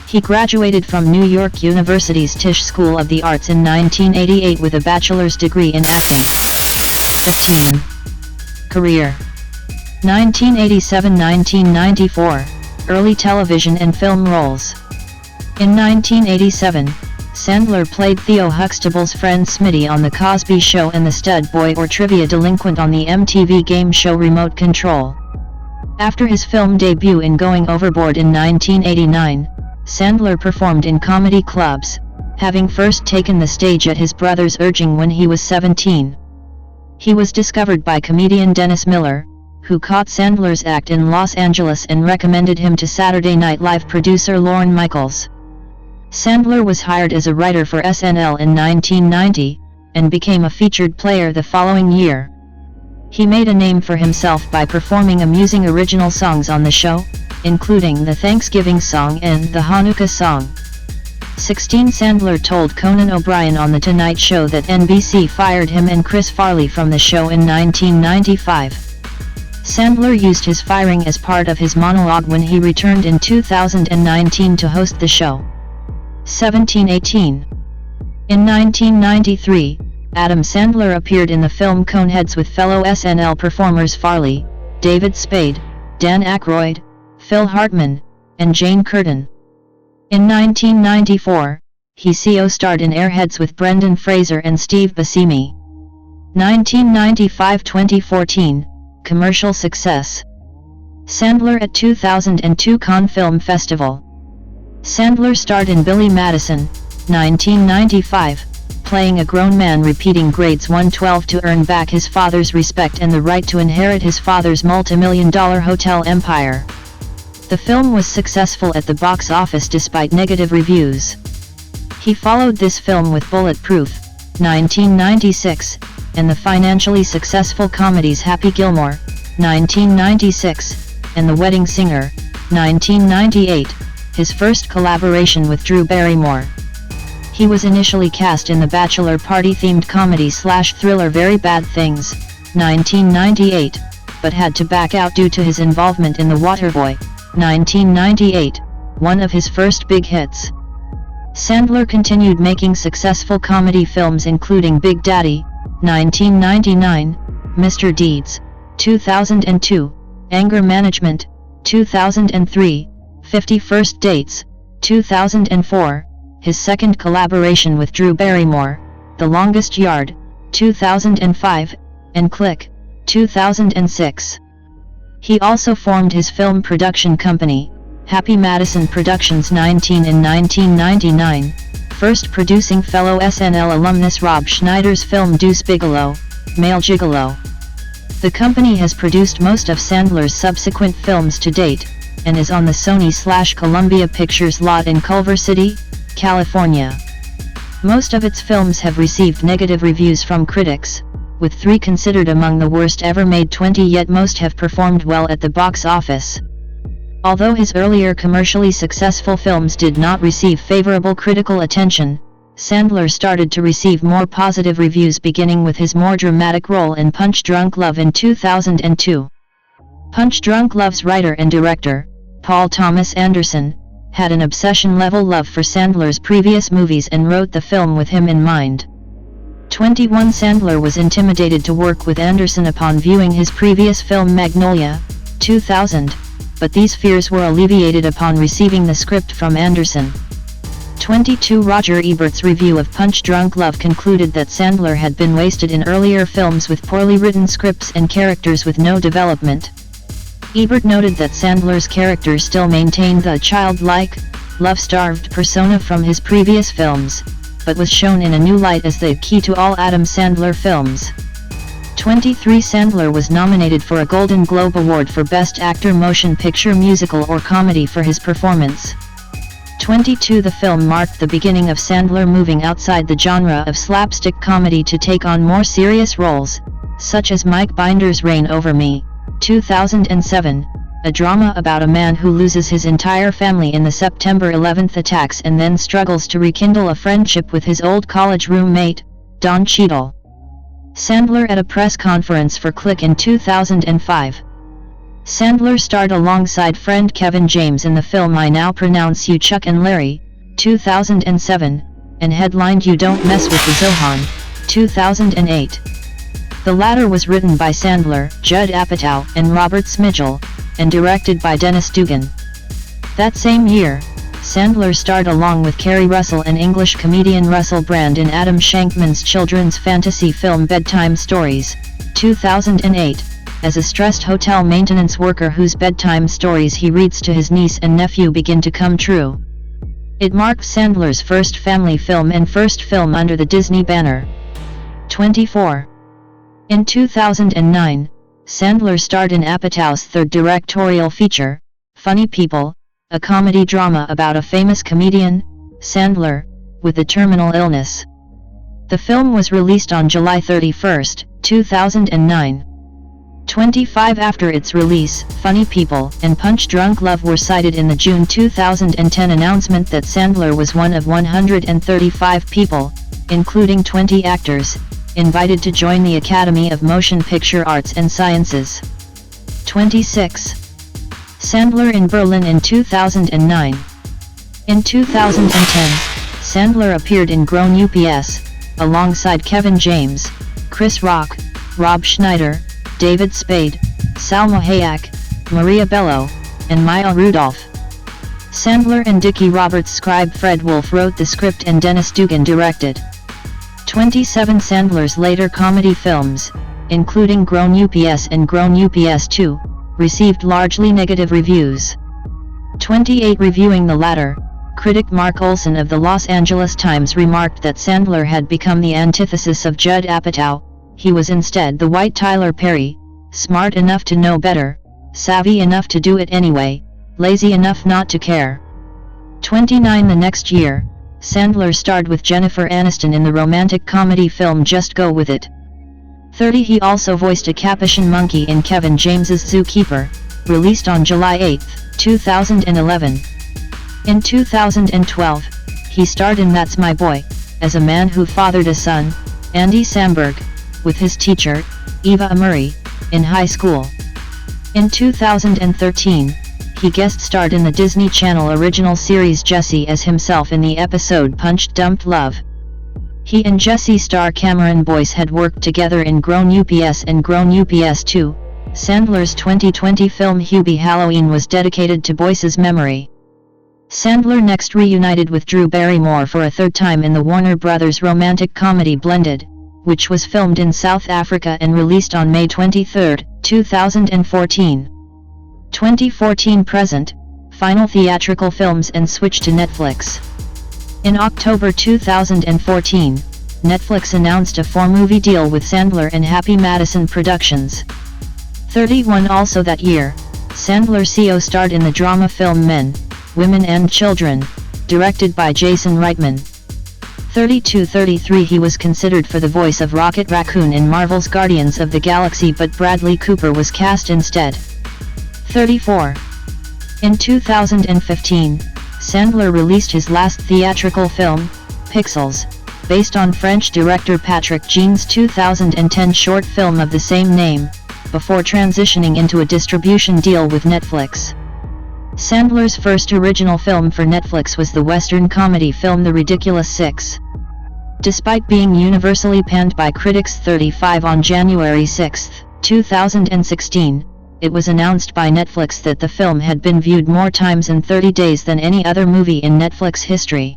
He graduated from New York University's Tisch School of the Arts in 1988 with a bachelor's degree in acting. 15. Career. 1987-1994, early television and film roles. In 1987, Sandler played Theo Huxtable's friend Smitty on The Cosby Show and the stud boy or trivia delinquent on the MTV game show Remote Control. After his film debut in Going Overboard in 1989, Sandler performed in comedy clubs, having first taken the stage at his brother's urging when he was 17. He was discovered by comedian Dennis Miller, who caught Sandler's act in Los Angeles and recommended him to Saturday Night Live producer Lorne Michaels. Sandler was hired as a writer for SNL in 1990, and became a featured player the following year. He made a name for himself by performing amusing original songs on the show, including the Thanksgiving song and the Hanukkah song. 16 Sandler told Conan O'Brien on The Tonight Show that NBC fired him and Chris Farley from the show in 1995. Sandler used his firing as part of his monologue when he returned in 2019 to host the show. 1718. In 1993, Adam Sandler appeared in the film Coneheads with fellow SNL performers Farley, David Spade, Dan Aykroyd, Phil Hartman, and Jane Curtin. In 1994, he co-starred in Airheads with Brendan Fraser and Steve Buscemi. 1995-2014, commercial success. Sandler at 2002 Cannes Film Festival. Sandler starred in Billy Madison, 1995, playing a grown man repeating grades 1-12 to earn back his father's respect and the right to inherit his father's multi-million-dollar hotel empire. The film was successful at the box office despite negative reviews. He followed this film with Bulletproof, 1996, and the financially successful comedies Happy Gilmore, 1996, and The Wedding Singer, 1998, his first collaboration with Drew Barrymore. He was initially cast in the bachelor party-themed comedy/thriller Very Bad Things, 1998, but had to back out due to his involvement in The Waterboy, 1998, one of his first big hits. Sandler continued making successful comedy films including Big Daddy, 1999, Mr. Deeds, 2002, Anger Management, 2003, 50 First Dates, 2004, his second collaboration with Drew Barrymore, The Longest Yard, 2005, and Click, 2006. He also formed his film production company, Happy Madison Productions 19 in 1999, first producing fellow SNL alumnus Rob Schneider's film Deuce Bigalow, Male Gigolo. The company has produced most of Sandler's subsequent films to date, and is on the Sony/Columbia Pictures lot in Culver City, California. Most of its films have received negative reviews from critics, with 3 considered among the worst ever made. 20 yet most have performed well at the box office. Although his earlier commercially successful films did not receive favorable critical attention, Sandler started to receive more positive reviews beginning with his more dramatic role in Punch Drunk Love in 2002. Punch Drunk Love's writer and director, Paul Thomas Anderson, had an obsession-level love for Sandler's previous movies and wrote the film with him in mind. 21 Sandler was intimidated to work with Anderson upon viewing his previous film Magnolia, 2000, but these fears were alleviated upon receiving the script from Anderson. 22 Roger Ebert's review of Punch Drunk Love concluded that Sandler had been wasted in earlier films with poorly written scripts and characters with no development. Ebert noted that Sandler's character still maintained the childlike, love-starved persona from his previous films, but was shown in a new light as the key to all Adam Sandler films. 23 Sandler was nominated for a Golden Globe Award for Best Actor Motion Picture Musical or Comedy for his performance. 22 The film marked the beginning of Sandler moving outside the genre of slapstick comedy to take on more serious roles, such as Mike Binder's Reign Over Me, 2007, a drama about a man who loses his entire family in the September 11th attacks and then struggles to rekindle a friendship with his old college roommate, Don Cheadle. Sandler at a press conference for Click in 2005. Sandler starred alongside friend Kevin James in the film I Now Pronounce You Chuck and Larry, 2007, and headlined You Don't Mess with the Zohan, 2008. The latter was written by Sandler, Judd Apatow, and Robert Smigel, and directed by Dennis Dugan. That same year, Sandler starred along with Kerry Russell and English comedian Russell Brand in Adam Shankman's children's fantasy film Bedtime Stories, 2008, as a stressed hotel maintenance worker whose bedtime stories he reads to his niece and nephew begin to come true. It marked Sandler's first family film and first film under the Disney banner. 24. In 2009, Sandler starred in Apatow's third directorial feature, Funny People, a comedy drama about a famous comedian, Sandler, with a terminal illness. The film was released on July 31, 2009. 25 After its release, Funny People and Punch Drunk Love were cited in the June 2010 announcement that Sandler was one of 135 people, including 20 actors, invited to join the Academy of Motion Picture Arts and Sciences. 26. Sandler in Berlin in 2009. In 2010, Sandler appeared in Grown Ups, alongside Kevin James, Chris Rock, Rob Schneider, David Spade, Salma Hayek, Maria Bello, and Maya Rudolph. Sandler and Dickie Roberts' scribe Fred Wolf wrote the script and Dennis Dugan directed. 27 Sandler's later comedy films, including Grown Ups and Grown Ups 2, received largely negative reviews. 28 Reviewing the latter, critic Mark Olson of the Los Angeles Times remarked that Sandler had become the antithesis of Judd Apatow. He was instead the white Tyler Perry, smart enough to know better, savvy enough to do it anyway, lazy enough not to care. 29 The next year, Sandler starred with Jennifer Aniston in the romantic comedy film Just Go With It. 30 He also voiced a Capuchin monkey in Kevin James's Zookeeper, released on July 8, 2011. In 2012, he starred in That's My Boy, as a man who fathered a son, Andy Samberg, with his teacher, Eva Murray, in high school. In 2013, he guest starred in the Disney Channel original series Jessie as himself in the episode Punched Dumped Love. He and Jessie star Cameron Boyce had worked together in Grown Ups and Grown Ups 2. Sandler's 2020 film Hubie Halloween was dedicated to Boyce's memory. Sandler next reunited with Drew Barrymore for a third time in the Warner Brothers romantic comedy Blended, which was filmed in South Africa and released on May 23, 2014. 2014 present, final theatrical films and switch to Netflix. In October 2014, Netflix announced a 4-movie deal with Sandler and Happy Madison Productions. 31 Also that year, Sandler co-starred in the drama film Men, Women and Children, directed by Jason Reitman. 32-33 He was considered for the voice of Rocket Raccoon in Marvel's Guardians of the Galaxy, but Bradley Cooper was cast instead. 34. In 2015, Sandler released his last theatrical film, Pixels, based on French director Patrick Jean's 2010 short film of the same name, before transitioning into a distribution deal with Netflix. Sandler's first original film for Netflix was the Western comedy film The Ridiculous Six. Despite being universally panned by critics 35 on January 6, 2016, it was announced by Netflix that the film had been viewed more times in 30 days than any other movie in Netflix history.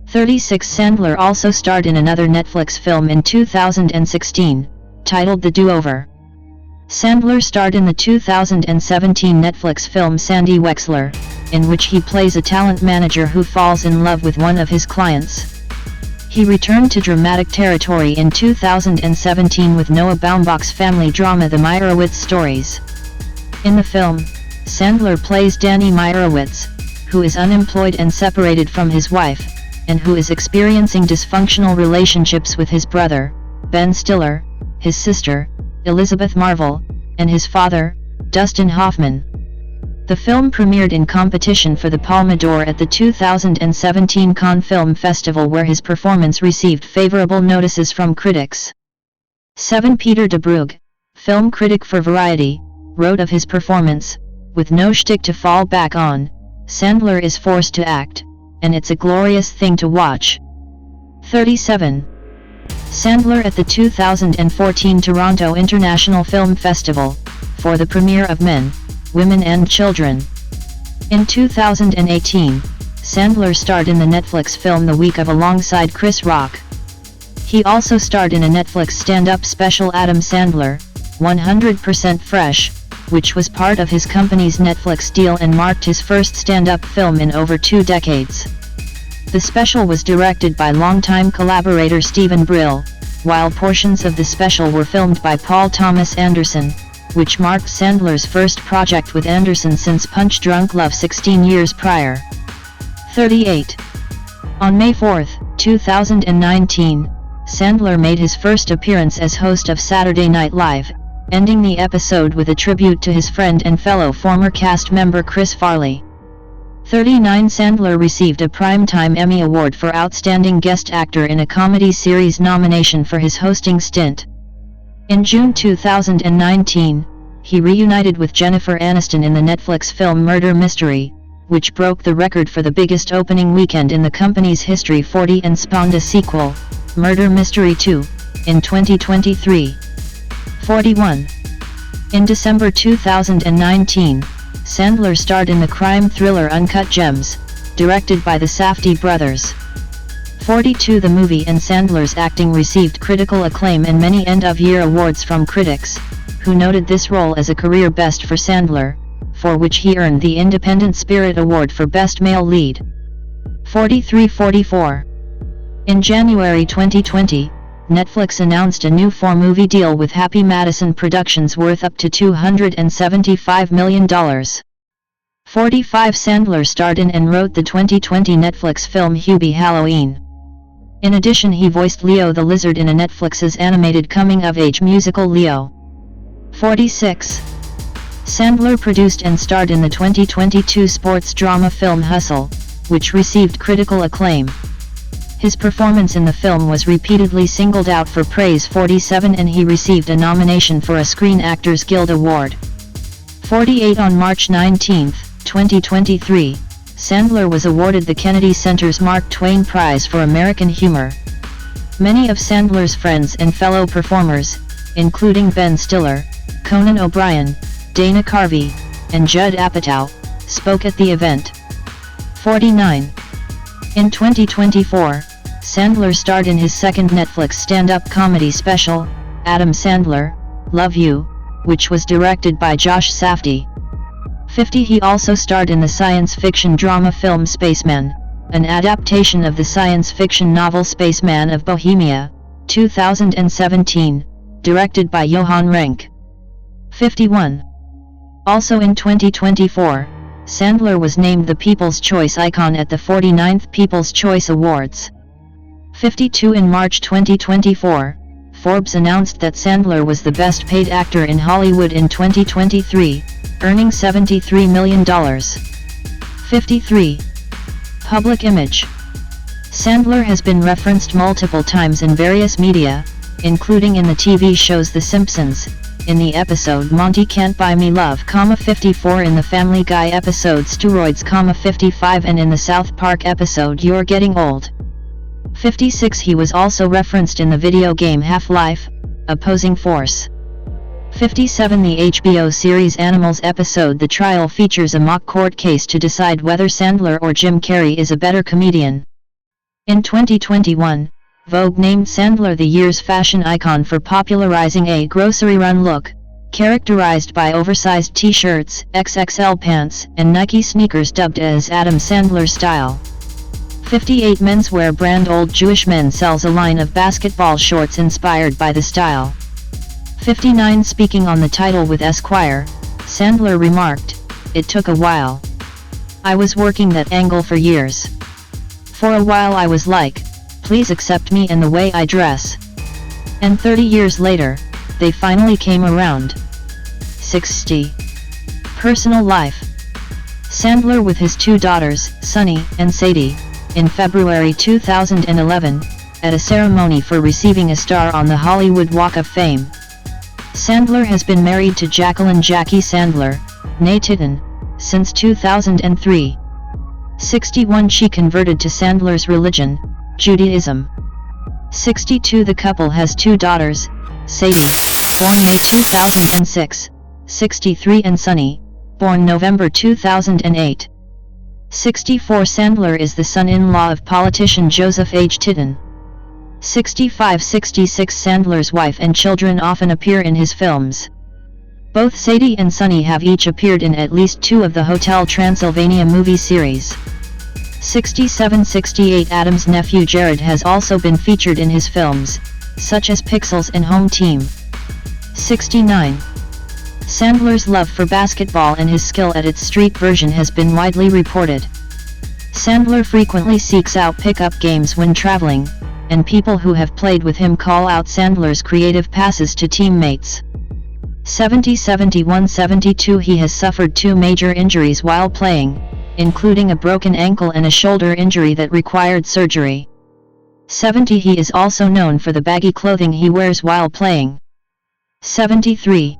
36 Sandler also starred in another Netflix film in 2016, titled The Do-Over. Sandler starred in the 2017 Netflix film Sandy Wexler, in which he plays a talent manager who falls in love with one of his clients. He returned to dramatic territory in 2017 with Noah Baumbach's family drama The Meyerowitz Stories. In the film, Sandler plays Danny Meyerowitz, who is unemployed and separated from his wife, and who is experiencing dysfunctional relationships with his brother, Ben Stiller, his sister, Elizabeth Marvel, and his father, Dustin Hoffman. The film premiered in competition for the Palme d'Or at the 2017 Cannes Film Festival, where his performance received favorable notices from critics. 7 Peter de Brugge, film critic for Variety, wrote of his performance, "With no shtick to fall back on, Sandler is forced to act, and it's a glorious thing to watch." 37. Sandler at the 2014 Toronto International Film Festival, for the premiere of Men, Women and Children. In 2018, Sandler starred in the Netflix film The Week of alongside Chris Rock. He also starred in a Netflix stand-up special Adam Sandler, 100% Fresh, which was part of his company's Netflix deal and marked his first stand-up film in over 2 decades. The special was directed by longtime collaborator Stephen Brill, while portions of the special were filmed by Paul Thomas Anderson, which marked Sandler's first project with Anderson since Punch Drunk Love 16 years prior. 38. On May 4, 2019, Sandler made his first appearance as host of Saturday Night Live, ending the episode with a tribute to his friend and fellow former cast member Chris Farley. 39 Sandler received a Primetime Emmy Award for Outstanding Guest Actor in a Comedy Series nomination for his hosting stint. In June 2019, he reunited with Jennifer Aniston in the Netflix film Murder Mystery, which broke the record for the biggest opening weekend in the company's history 40 and spawned a sequel, Murder Mystery 2, in 2023. 41. In December 2019, Sandler starred in the crime thriller Uncut Gems, directed by the Safdie brothers. 42. The movie and Sandler's acting received critical acclaim and many end-of-year awards from critics, who noted this role as a career best for Sandler, for which he earned the Independent Spirit Award for Best Male Lead. 43-44. In January 2020, Netflix announced a new 4-movie deal with Happy Madison Productions worth up to $275 million. 45. Sandler starred in and wrote the 2020 Netflix film Hubie Halloween. In addition, he voiced Leo the Lizard in a Netflix's animated coming-of-age musical Leo. 46. Sandler produced and starred in the 2022 sports drama film Hustle, which received critical acclaim. His performance in the film was repeatedly singled out for praise. 47. And he received a nomination for a Screen Actors Guild Award. 48. On March 19, 2023, Sandler was awarded the Kennedy Center's Mark Twain Prize for American Humor. Many of Sandler's friends and fellow performers, including Ben Stiller, Conan O'Brien, Dana Carvey, and Judd Apatow, spoke at the event. 49. In 2024, Sandler starred in his second Netflix stand-up comedy special, Adam Sandler, Love You, which was directed by Josh Safdie. 50. He also starred in the science fiction drama film Spaceman, an adaptation of the science fiction novel Spaceman of Bohemia, 2017, directed by Johan Renck. 51. Also in 2024, Sandler was named the People's Choice Icon at the 49th People's Choice Awards. 52. In March 2024, Forbes announced that Sandler was the best paid actor in Hollywood in 2023, earning $73 million. 53. Public image. Sandler has been referenced multiple times in various media, including in the TV shows The Simpsons, in the episode Monty Can't Buy Me Love, 54, in the Family Guy episode Steroids, 55, and in the South Park episode You're Getting Old. 56. He was also referenced in the video game Half-Life: Opposing Force. 57. The HBO series Animals episode The Trial features a mock court case to decide whether Sandler or Jim Carrey is a better comedian. In 2021, Vogue named Sandler the year's fashion icon for popularizing a grocery-run look, characterized by oversized t-shirts, XXL pants, and Nike sneakers dubbed as Adam Sandler style. 58. Menswear brand Old Jewish Men sells a line of basketball shorts inspired by the style. 59. Speaking on the title with Esquire, Sandler remarked, "It took a while. I was working that angle for years. For a while I was like, please accept me and the way I dress. And 30 years later, they finally came around." 60. Personal life. Sandler with his two daughters, Sunny and Sadie, in February 2011, at a ceremony for receiving a star on the Hollywood Walk of Fame. Sandler has been married to Jacqueline Jackie Sandler, née Titton, since 2003. 61. She converted to Sandler's religion, Judaism. 62. The couple has two daughters, Sadie, born May 2006, 63, and Sunny, born November 2008. 64. Sandler is the son-in-law of politician Joseph H. Titton. 65. 66. Sandler's wife and children often appear in his films. Both Sadie and Sunny have each appeared in at least two of the Hotel Transylvania movie series. 67. 68. Adam's nephew Jared has also been featured in his films, such as Pixels and Home Team. 69. Sandler's love for basketball and his skill at its street version has been widely reported. Sandler frequently seeks out pickup games when traveling, and people who have played with him call out Sandler's creative passes to teammates. 70. 71. 72. He has suffered two major injuries while playing, including a broken ankle and a shoulder injury that required surgery. 70. He is also known for the baggy clothing he wears while playing. 73.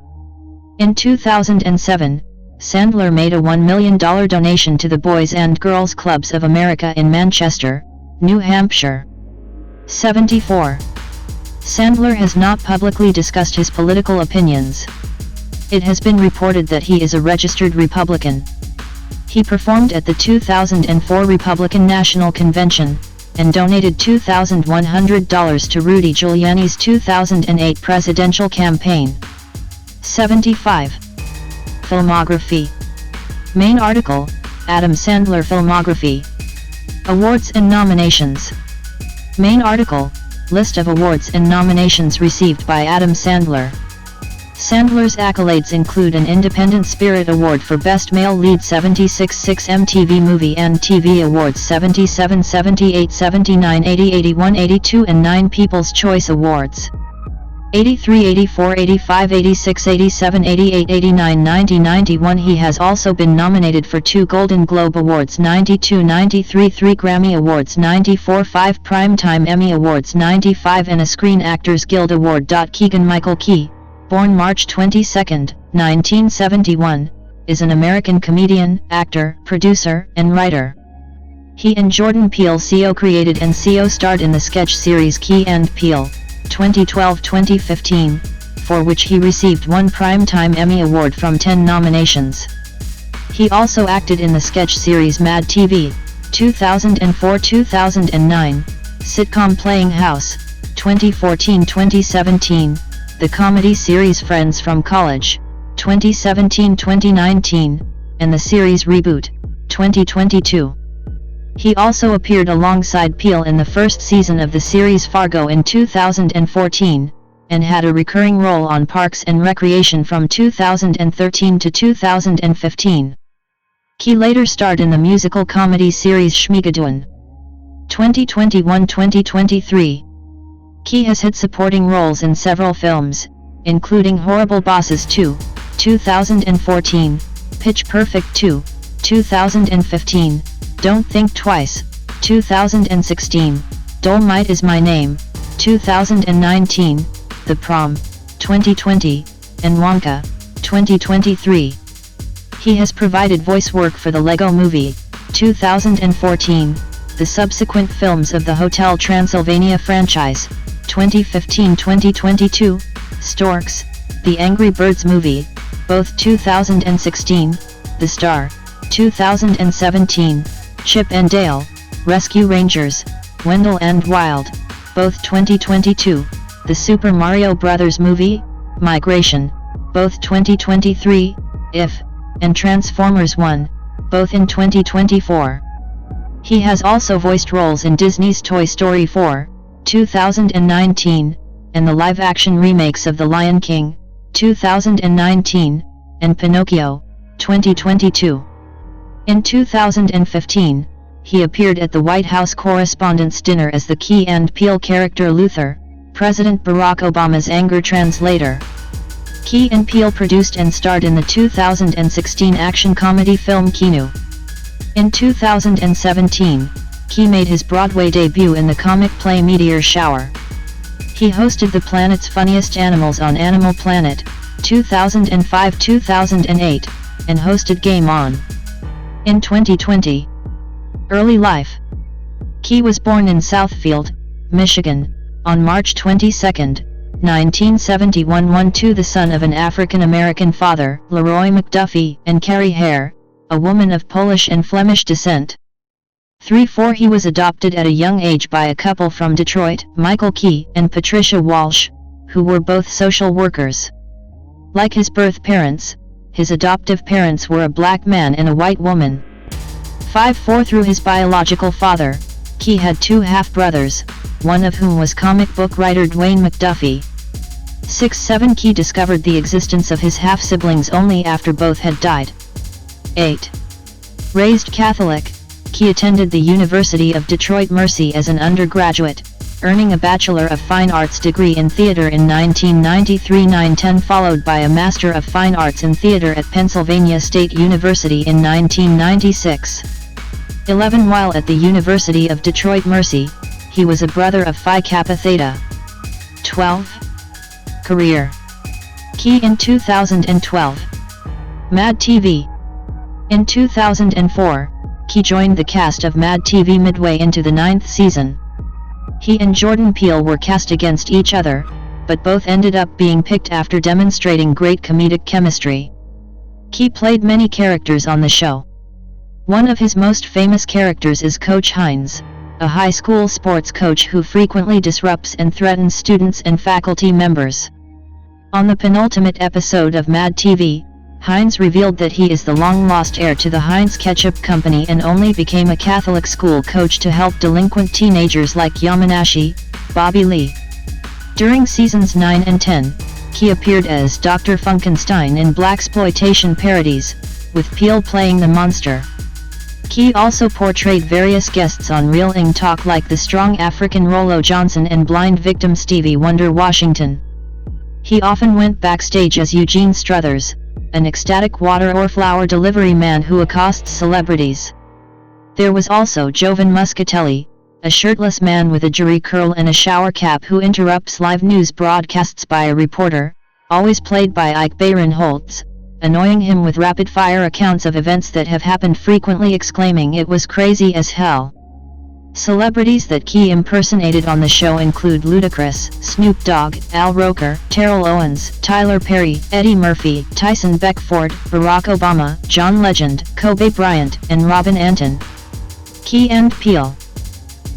In 2007, Sandler made a $1 million donation to the Boys and Girls Clubs of America in Manchester, New Hampshire. 74. Sandler has not publicly discussed his political opinions. It has been reported that he is a registered Republican. He performed at the 2004 Republican National Convention, and donated $2,100 to Rudy Giuliani's 2008 presidential campaign. 75. Filmography. Main article, Adam Sandler Filmography. Awards and nominations. Main article, List of awards and nominations received by Adam Sandler. Sandler's accolades include an Independent Spirit Award for Best Male Lead 76 MTV Movie and TV Awards 77, 78, 79, 80, 81, 82 and 9 People's Choice Awards. 83, 84, 85, 86, 87, 88, 89, 90, 91. He has also been nominated for 2 Golden Globe Awards 92, 93, 3 Grammy Awards 94, 5 Primetime Emmy Awards 95 and a Screen Actors Guild Award. Keegan-Michael Key, born March 22, 1971, is an American comedian, actor, producer, and writer. He and Jordan Peele co-created and co-starred in the sketch series Key and Peele, 2012-2015, for which he received 1 Primetime Emmy Award from 10 nominations. He also acted in the sketch series Mad TV, 2004-2009, sitcom Playing House, 2014-2017, the comedy series Friends from College, 2017-2019, and the series Reboot, 2022. He also appeared alongside Peele in the first season of the series Fargo in 2014, and had a recurring role on Parks and Recreation from 2013 to 2015. Key later starred in the musical comedy series Schmigadoon. 2021-2023. Key has had supporting roles in several films, including Horrible Bosses 2, 2014, Pitch Perfect 2, 2015, Don't Think Twice, 2016, Dolomite Is My Name, 2019, The Prom, 2020, and Wonka, 2023. He has provided voice work for the Lego Movie, 2014, the subsequent films of the Hotel Transylvania franchise, 2015-2022, Storks, The Angry Birds Movie, both 2016, The Star, 2017, Chip and Dale, Rescue Rangers, Wendell and Wild, both 2022, The Super Mario Bros. Movie, Migration, both 2023, If, and Transformers 1, both in 2024. He has also voiced roles in Disney's Toy Story 4, 2019, and the live-action remakes of The Lion King, 2019, and Pinocchio, 2022. In 2015, he appeared at the White House Correspondents' Dinner as the Key and Peele character Luther, President Barack Obama's anger translator. Key and Peele produced and starred in the 2016 action comedy film Keanu. In 2017, Key made his Broadway debut in the comic play Meteor Shower. He hosted The Planet's Funniest Animals on Animal Planet, 2005-2008, and hosted Game On. In 2020. Early life. Key was born in Southfield, Michigan, on March 22, 1971, the son of an African-American father, Leroy McDuffie, and Carrie Hare, a woman of Polish and Flemish descent. 3-4 He was adopted at a young age by a couple from Detroit, Michael Key and Patricia Walsh, who were both social workers. Like his birth parents, his adoptive parents were a black man and a white woman. 5-4 Through his biological father, Key had 2 half-brothers, one of whom was comic book writer Dwayne McDuffie. 6-7 Key discovered the existence of his half-siblings only after both had died. 8. Raised Catholic, Key attended the University of Detroit Mercy as an undergraduate, earning a Bachelor of Fine Arts degree in theater in 1993-9-10, followed by a Master of Fine Arts in Theater at Pennsylvania State University in 1996. 11 While at the University of Detroit Mercy, he was a brother of Phi Kappa Theta. 12. Career. Key in 2012. Mad TV. In 2004, Key joined the cast of Mad TV midway into the 9th season. He and Jordan Peele were cast against each other, but both ended up being picked after demonstrating great comedic chemistry. Key played many characters on the show. One of his most famous characters is Coach Hines, a high school sports coach who frequently disrupts and threatens students and faculty members. On the penultimate episode of Mad TV, Hines revealed that he is the long-lost heir to the Heinz Ketchup Company and only became a Catholic school coach to help delinquent teenagers like Yamanashi, Bobby Lee. During seasons 9 and 10, Key appeared as Dr. Funkenstein in blaxploitation parodies, with Peele playing the monster. Key also portrayed various guests on Real Ing Talk like the strong African Rollo Johnson and blind victim Stevie Wonder Washington. He often went backstage as Eugene Struthers, an ecstatic water or flower delivery man who accosts celebrities. There was also Jovan Muscatelli, a shirtless man with a jerry curl and a shower cap who interrupts live news broadcasts by a reporter, always played by Ike Barinholtz, annoying him with rapid-fire accounts of events that have happened, frequently exclaiming it was crazy as hell. Celebrities that Key impersonated on the show include Ludacris, Snoop Dogg, Al Roker, Terrell Owens, Tyler Perry, Eddie Murphy, Tyson Beckford, Barack Obama, John Legend, Kobe Bryant, and Robin Anton. Key and Peele.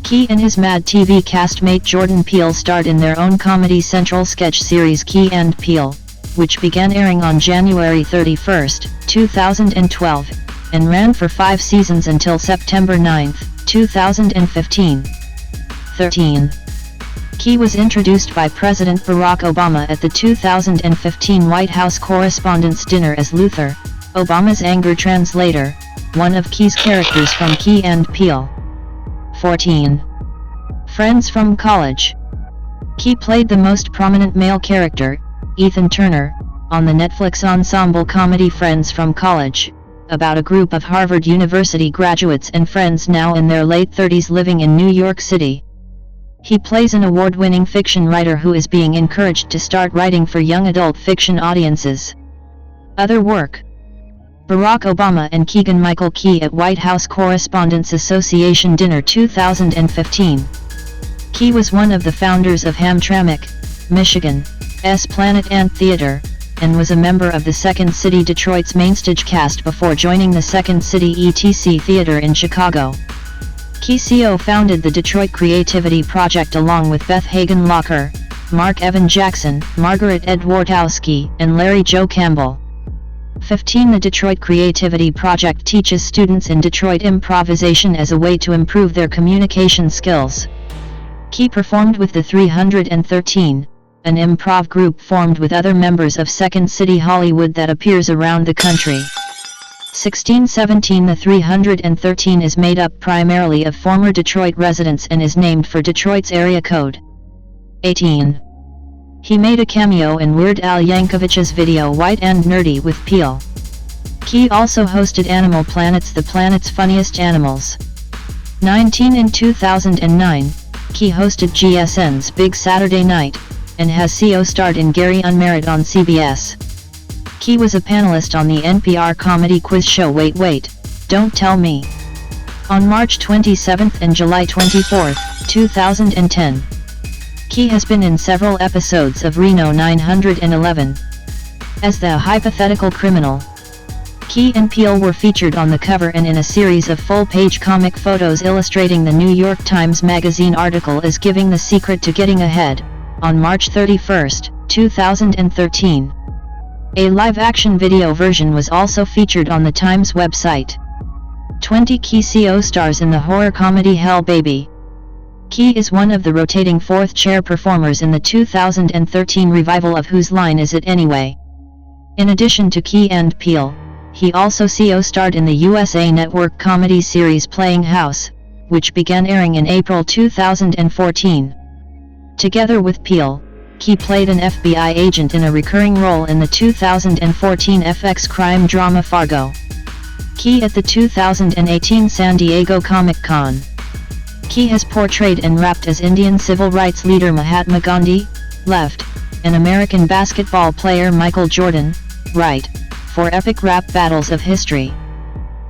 Key and his Mad TV castmate Jordan Peele starred in their own Comedy Central sketch series Key and Peele, which began airing on January 31, 2012, and ran for 5 seasons until September 9, 2015. 13. Key was introduced by President Barack Obama at the 2015 White House Correspondents' Dinner as Luther, Obama's anger translator, one of Key's characters from Key and Peele. 14. Friends from College. Key played the most prominent male character, Ethan Turner, on the Netflix ensemble comedy Friends from College, about a group of Harvard University graduates and friends now in their late 30s living in New York City. He plays an award-winning fiction writer who is being encouraged to start writing for young adult fiction audiences. Other work: Barack Obama and Keegan-Michael Key at White House Correspondents' Association Dinner 2015. Key was one of the founders of Hamtramck, Michigan's Planet Ant Theater, and was a member of the Second City Detroit's Mainstage cast before joining the Second City ETC Theater in Chicago. Key co-founded the Detroit Creativity Project along with Beth Hagen Locker, Mark Evan Jackson, Margaret Edwardowski, and Larry Joe Campbell. 15. The Detroit Creativity Project teaches students in Detroit improvisation as a way to improve their communication skills. Key performed with the 313, an improv group formed with other members of Second City Hollywood that appears around the country. 1617. The 313 is made up primarily of former Detroit residents and is named for Detroit's area code. 18. He made a cameo in Weird Al Yankovic's video White and Nerdy with Peele. Key also hosted Animal Planet's The Planet's Funniest Animals. 19. In 2009, Key hosted GSN's Big Saturday Night, and has co-starred in Gary Unmarried on CBS. Key was a panelist on the NPR comedy quiz show Wait Wait, Don't Tell Me, on March 27 and July 24, 2010. Key has been in several episodes of Reno 911. As the hypothetical criminal, Key and Peele were featured on the cover and in a series of full-page comic photos illustrating the New York Times Magazine article as Giving the Secret to Getting Ahead, on March 31, 2013. A live-action video version was also featured on the Times website. 20. Key co-stars in the horror comedy Hell Baby. Key is one of the rotating fourth chair performers in the 2013 revival of Whose Line Is It Anyway? In addition to Key and Peele, he also co-starred in the USA Network comedy series Playing House, which began airing in April 2014. Together with Peele, Key played an FBI agent in a recurring role in the 2014 FX crime drama Fargo. Key at the 2018 San Diego Comic-Con. Key has portrayed and rapped as Indian civil rights leader Mahatma Gandhi, Left, and American basketball player Michael Jordan, right, for epic rap battles of history.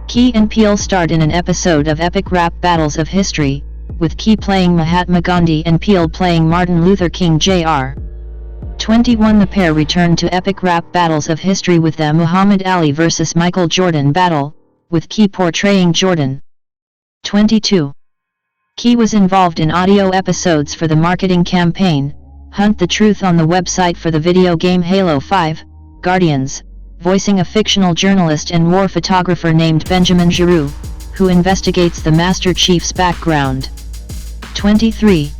Key and Peele starred in an episode of Epic Rap Battles of History, with Key playing Mahatma Gandhi and Peele playing Martin Luther King Jr. 21 The pair returned to Epic Rap Battles of History with the Muhammad Ali vs. Michael Jordan battle, with Key portraying Jordan. 22. Key was involved in audio episodes for the marketing campaign, Hunt the Truth on the website for the video game Halo 5, Guardians, voicing a fictional journalist and war photographer named Benjamin Giroux, who investigates the Master Chief's background. 23.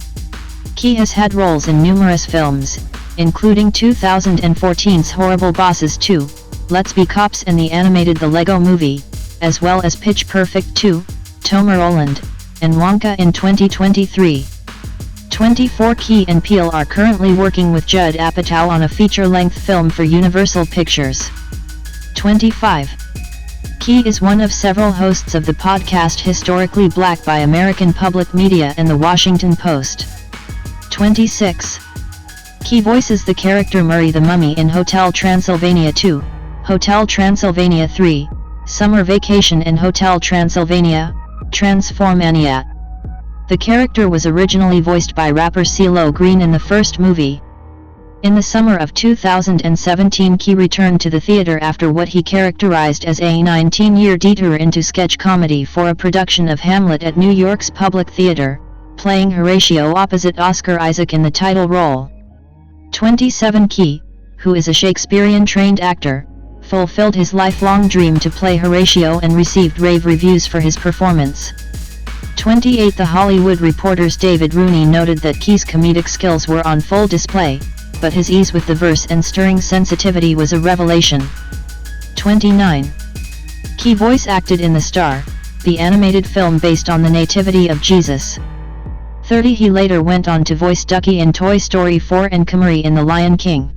Key has had roles in numerous films, including 2014's Horrible Bosses 2, Let's Be Cops and the animated The Lego Movie, as well as Pitch Perfect 2, Tomer Oland, and Wonka in 2023. 24 Key and Peele are currently working with Judd Apatow on a feature-length film for Universal Pictures. 25. Key is one of several hosts of the podcast Historically Black by American Public Media and The Washington Post. 26. Key voices the character Murray the Mummy in Hotel Transylvania 2, Hotel Transylvania 3, Summer Vacation and Hotel Transylvania, Transformania. The character was originally voiced by rapper CeeLo Green in the first movie. In the summer of 2017 Key returned to the theater after what he characterized as a 19-year detour into sketch comedy for a production of Hamlet at New York's Public Theater, playing Horatio opposite Oscar Isaac in the title role. 27 Key, who is a Shakespearean-trained actor, fulfilled his lifelong dream to play Horatio and received rave reviews for his performance. 28 The Hollywood Reporter's David Rooney noted that Key's comedic skills were on full display, but his ease with the verse and stirring sensitivity was a revelation. 29. Key voice acted in The Star, the animated film based on the nativity of Jesus. 30 He later went on to voice Ducky in Toy Story 4 and Camry in The Lion King.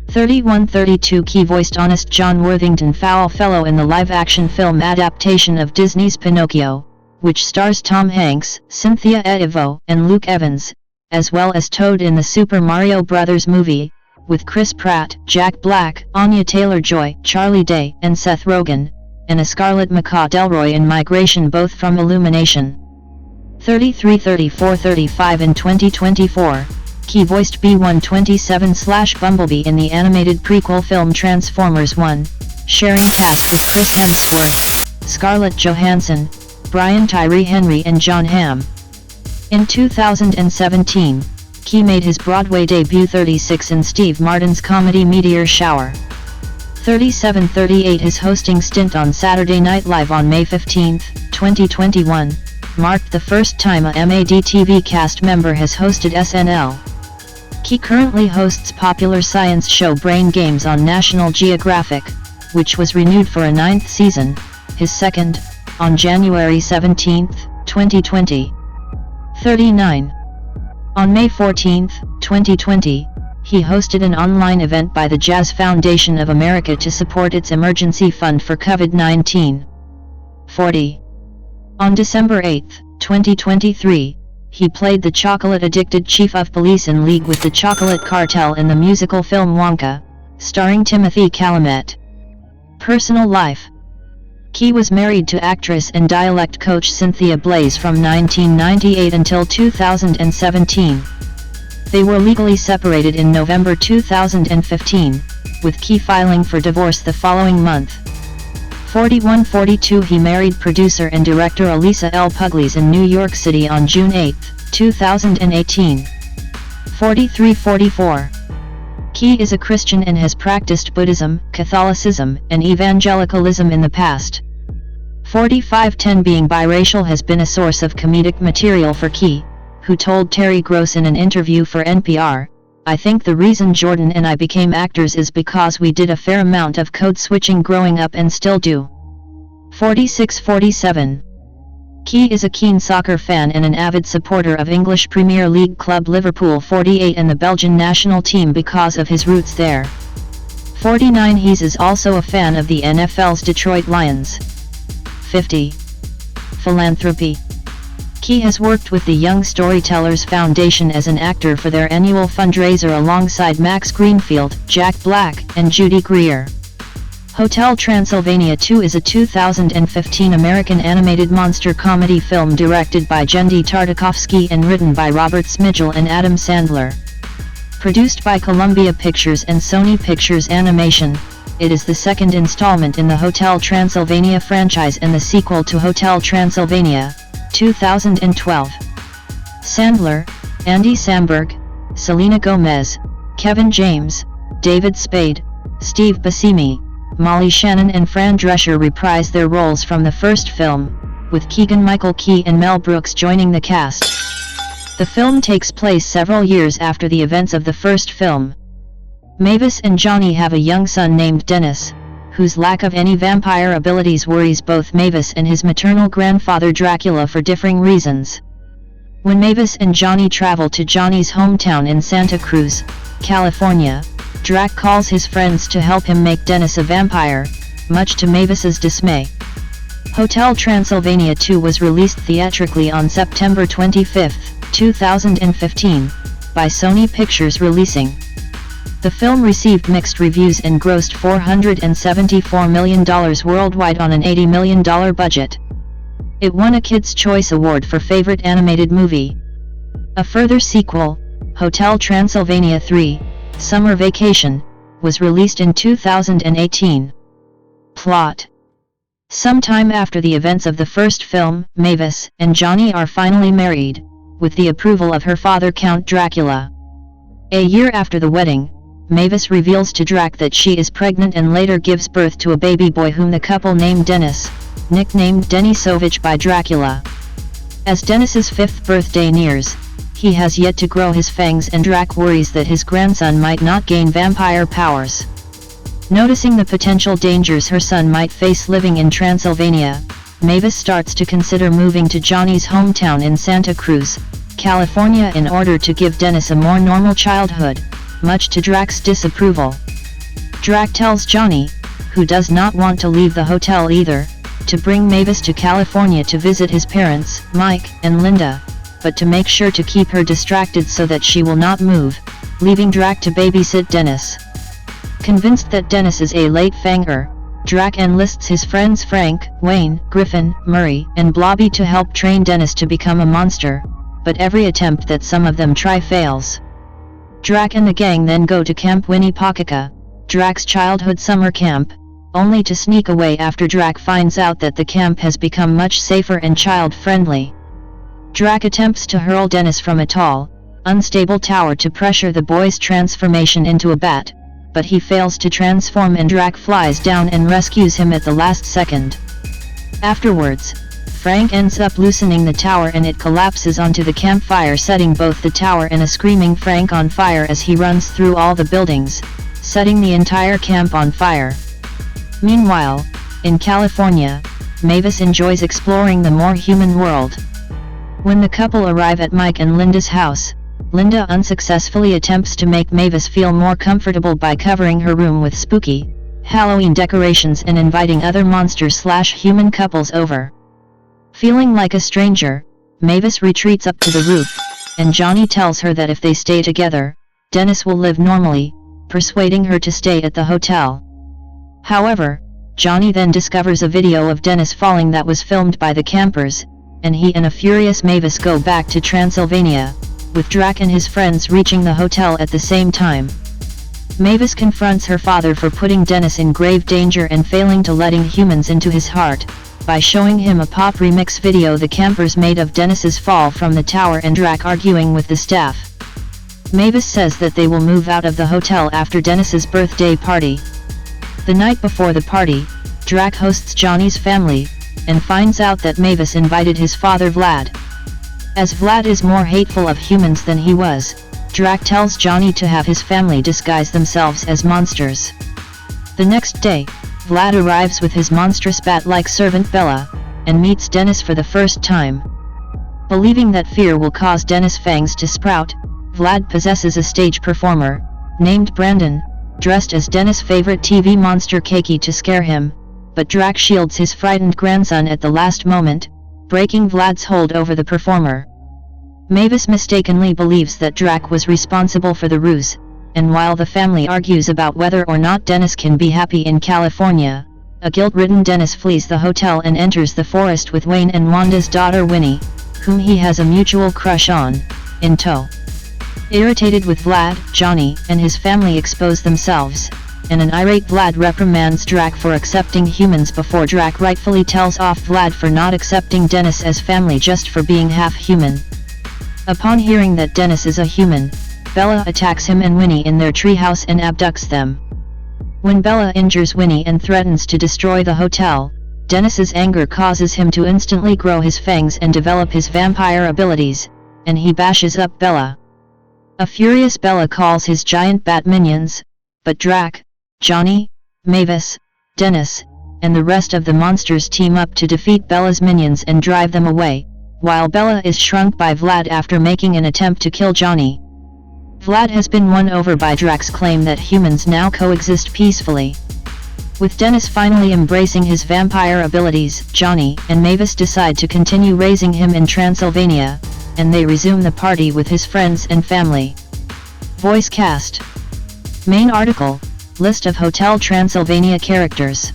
31-32 Key voiced Honest John Worthington Foulfellow in the live-action film adaptation of Disney's Pinocchio, which stars Tom Hanks, Cynthia Erivo, and Luke Evans, as well as Toad in the Super Mario Bros. Movie, with Chris Pratt, Jack Black, Anya Taylor-Joy, Charlie Day, and Seth Rogen, and a Scarlett McCaw-Delroy in Migration, both from Illumination. 33, 34, 35 In 2024, Key voiced B-127/Bumblebee in the animated prequel film Transformers 1, sharing cast with Chris Hemsworth, Scarlett Johansson, Brian Tyree Henry and John Hamm. In 2017, Key made his Broadway debut 36 in Steve Martin's comedy Meteor Shower. 37-38 His hosting stint on Saturday Night Live on May 15, 2021, marked the first time a MAD-TV cast member has hosted SNL. Key currently hosts popular science show Brain Games on National Geographic, which was renewed for a 9th season, his second, on January 17, 2020. 39. On May 14, 2020, he hosted an online event by the Jazz Foundation of America to support its emergency fund for COVID-19. 40. On December 8, 2023, he played the chocolate-addicted chief of police in League with the Chocolate Cartel in the musical film Wonka, starring Timothy Chalamet. Personal life. Key was married to actress and dialect coach Cynthia Blaze from 1998 until 2017. They were legally separated in November 2015, with Key filing for divorce the following month. 41-42 He married producer and director Elisa L. Pugliese in New York City on June 8, 2018. 43-44 Key is a Christian and has practiced Buddhism, Catholicism, and evangelicalism in the past. 45-10 Being biracial has been a source of comedic material for Key, who told Terry Gross in an interview for NPR, "I think the reason Jordan and I became actors is because we did a fair amount of code switching growing up and still do." 46-47 Key is a keen soccer fan and an avid supporter of English Premier League club Liverpool 48 and the Belgian national team because of his roots there. 49 He is also a fan of the NFL's Detroit Lions. 50. Philanthropy. Key has worked with the Young Storytellers Foundation as an actor for their annual fundraiser alongside Max Greenfield, Jack Black, and Judy Greer. Hotel Transylvania 2 is a 2015 American animated monster comedy film directed by Genndy Tartakovsky and written by Robert Smigel and Adam Sandler. Produced by Columbia Pictures and Sony Pictures Animation, it is the second installment in the Hotel Transylvania franchise and the sequel to Hotel Transylvania, 2012. Sandler, Andy Samberg, Selena Gomez, Kevin James, David Spade, Steve Buscemi, Molly Shannon and Fran Drescher reprise their roles from the first film, with Keegan-Michael Key and Mel Brooks joining the cast. The film takes place several years after the events of the first film. Mavis and Johnny have a young son named Dennis, whose lack of any vampire abilities worries both Mavis and his maternal grandfather Dracula for differing reasons. When Mavis and Johnny travel to Johnny's hometown in Santa Cruz, California, Drac calls his friends to help him make Dennis a vampire, much to Mavis's dismay. Hotel Transylvania 2 was released theatrically on September 25, 2015, by Sony Pictures Releasing. The film received mixed reviews and grossed $474 million worldwide on an $80 million budget. It won a Kids' Choice Award for Favorite Animated Movie. A further sequel, Hotel Transylvania 3, Summer Vacation, was released in 2018. Plot: sometime after the events of the first film, Mavis and Johnny are finally married, with the approval of her father Count Dracula. A year after the wedding, Mavis reveals to Drac that she is pregnant and later gives birth to a baby boy whom the couple named Dennis, nicknamed Denisovich by Dracula. As Dennis's 5th birthday nears, he has yet to grow his fangs and Drac worries that his grandson might not gain vampire powers. Noticing the potential dangers her son might face living in Transylvania, Mavis starts to consider moving to Johnny's hometown in Santa Cruz, California in order to give Dennis a more normal childhood, much to Drac's disapproval. Drac tells Johnny, who does not want to leave the hotel either, to bring Mavis to California to visit his parents, Mike and Linda, but to make sure to keep her distracted so that she will not move, leaving Drac to babysit Dennis. Convinced that Dennis is a late fanger, Drac enlists his friends Frank, Wayne, Griffin, Murray, and Blobby to help train Dennis to become a monster, but every attempt that some of them try fails. Drac and the gang then go to Camp Winnepaukaka, Drac's childhood summer camp, only to sneak away after Drac finds out that the camp has become much safer and child-friendly. Drac attempts to hurl Dennis from a tall, unstable tower to pressure the boy's transformation into a bat, but he fails to transform and Drac flies down and rescues him at the last second. Afterwards, Frank ends up loosening the tower and it collapses onto the campfire, setting both the tower and a screaming Frank on fire as he runs through all the buildings, setting the entire camp on fire. Meanwhile, in California, Mavis enjoys exploring the more human world. When the couple arrive at Mike and Linda's house, Linda unsuccessfully attempts to make Mavis feel more comfortable by covering her room with spooky Halloween decorations and inviting other monster/human couples over. Feeling like a stranger, Mavis retreats up to the roof, and Johnny tells her that if they stay together, Dennis will live normally, persuading her to stay at the hotel. However, Johnny then discovers a video of Dennis falling that was filmed by the campers, and he and a furious Mavis go back to Transylvania, with Drac and his friends reaching the hotel at the same time. Mavis confronts her father for putting Dennis in grave danger and failing to letting humans into his heart, by showing him a pop remix video the campers made of Dennis's fall from the tower and Drac arguing with the staff. Mavis says that they will move out of the hotel after Dennis's birthday party. The night before the party, Drac hosts Johnny's family, and finds out that Mavis invited his father Vlad. As Vlad is more hateful of humans than he was, Drac tells Johnny to have his family disguise themselves as monsters. The next day, Vlad arrives with his monstrous bat-like servant Bella, and meets Dennis for the first time. Believing that fear will cause Dennis' fangs to sprout, Vlad possesses a stage performer, named Brandon, dressed as Dennis' favorite TV monster Keiki to scare him, but Drac shields his frightened grandson at the last moment, breaking Vlad's hold over the performer. Mavis mistakenly believes that Drac was responsible for the ruse, and while the family argues about whether or not Dennis can be happy in California, a guilt-ridden Dennis flees the hotel and enters the forest with Wayne and Wanda's daughter Winnie, whom he has a mutual crush on, in tow. Irritated with Vlad, Johnny and his family expose themselves, and an irate Vlad reprimands Drac for accepting humans before Drac rightfully tells off Vlad for not accepting Dennis as family just for being half human. Upon hearing that Dennis is a human, Bella attacks him and Winnie in their treehouse and abducts them. When Bella injures Winnie and threatens to destroy the hotel, Dennis's anger causes him to instantly grow his fangs and develop his vampire abilities, and he bashes up Bella. A furious Bella calls his giant bat minions, but Drac, Johnny, Mavis, Dennis, and the rest of the monsters team up to defeat Bella's minions and drive them away, while Bella is shrunk by Vlad after making an attempt to kill Johnny. Vlad has been won over by Drac's claim that humans now coexist peacefully. With Dennis finally embracing his vampire abilities, Johnny and Mavis decide to continue raising him in Transylvania, and they resume the party with his friends and family. Voice cast. Main article, list of Hotel Transylvania characters.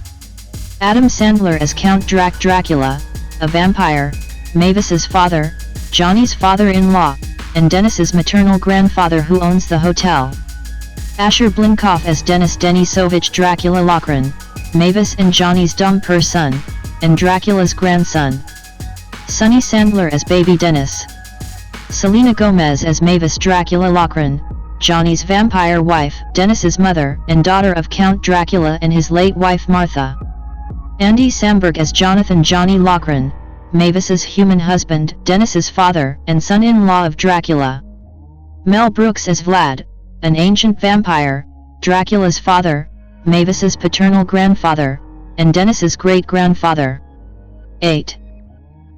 Adam Sandler as Count Dracula, a vampire, Mavis's father, Johnny's father-in-law, and Dennis's maternal grandfather who owns the hotel. Asher Blinkoff as Dennis Denisovich Dracula Loughran, Mavis and Johnny's dumper son, and Dracula's grandson. Sonny Sandler as Baby Dennis. Selena Gomez as Mavis Dracula Loughran, Johnny's vampire wife, Dennis's mother and daughter of Count Dracula and his late wife Martha. Andy Samberg as Jonathan Johnny Loughran, Mavis's human husband, Dennis's father and son-in-law of Dracula. Mel Brooks as Vlad, an ancient vampire, Dracula's father, Mavis's paternal grandfather, and Dennis's great-grandfather. 8.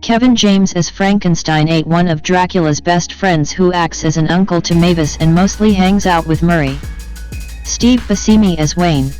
Kevin James as Frankenstein, one of Dracula's best friends who acts as an uncle to Mavis and mostly hangs out with Murray. Steve Buscemi as Wayne,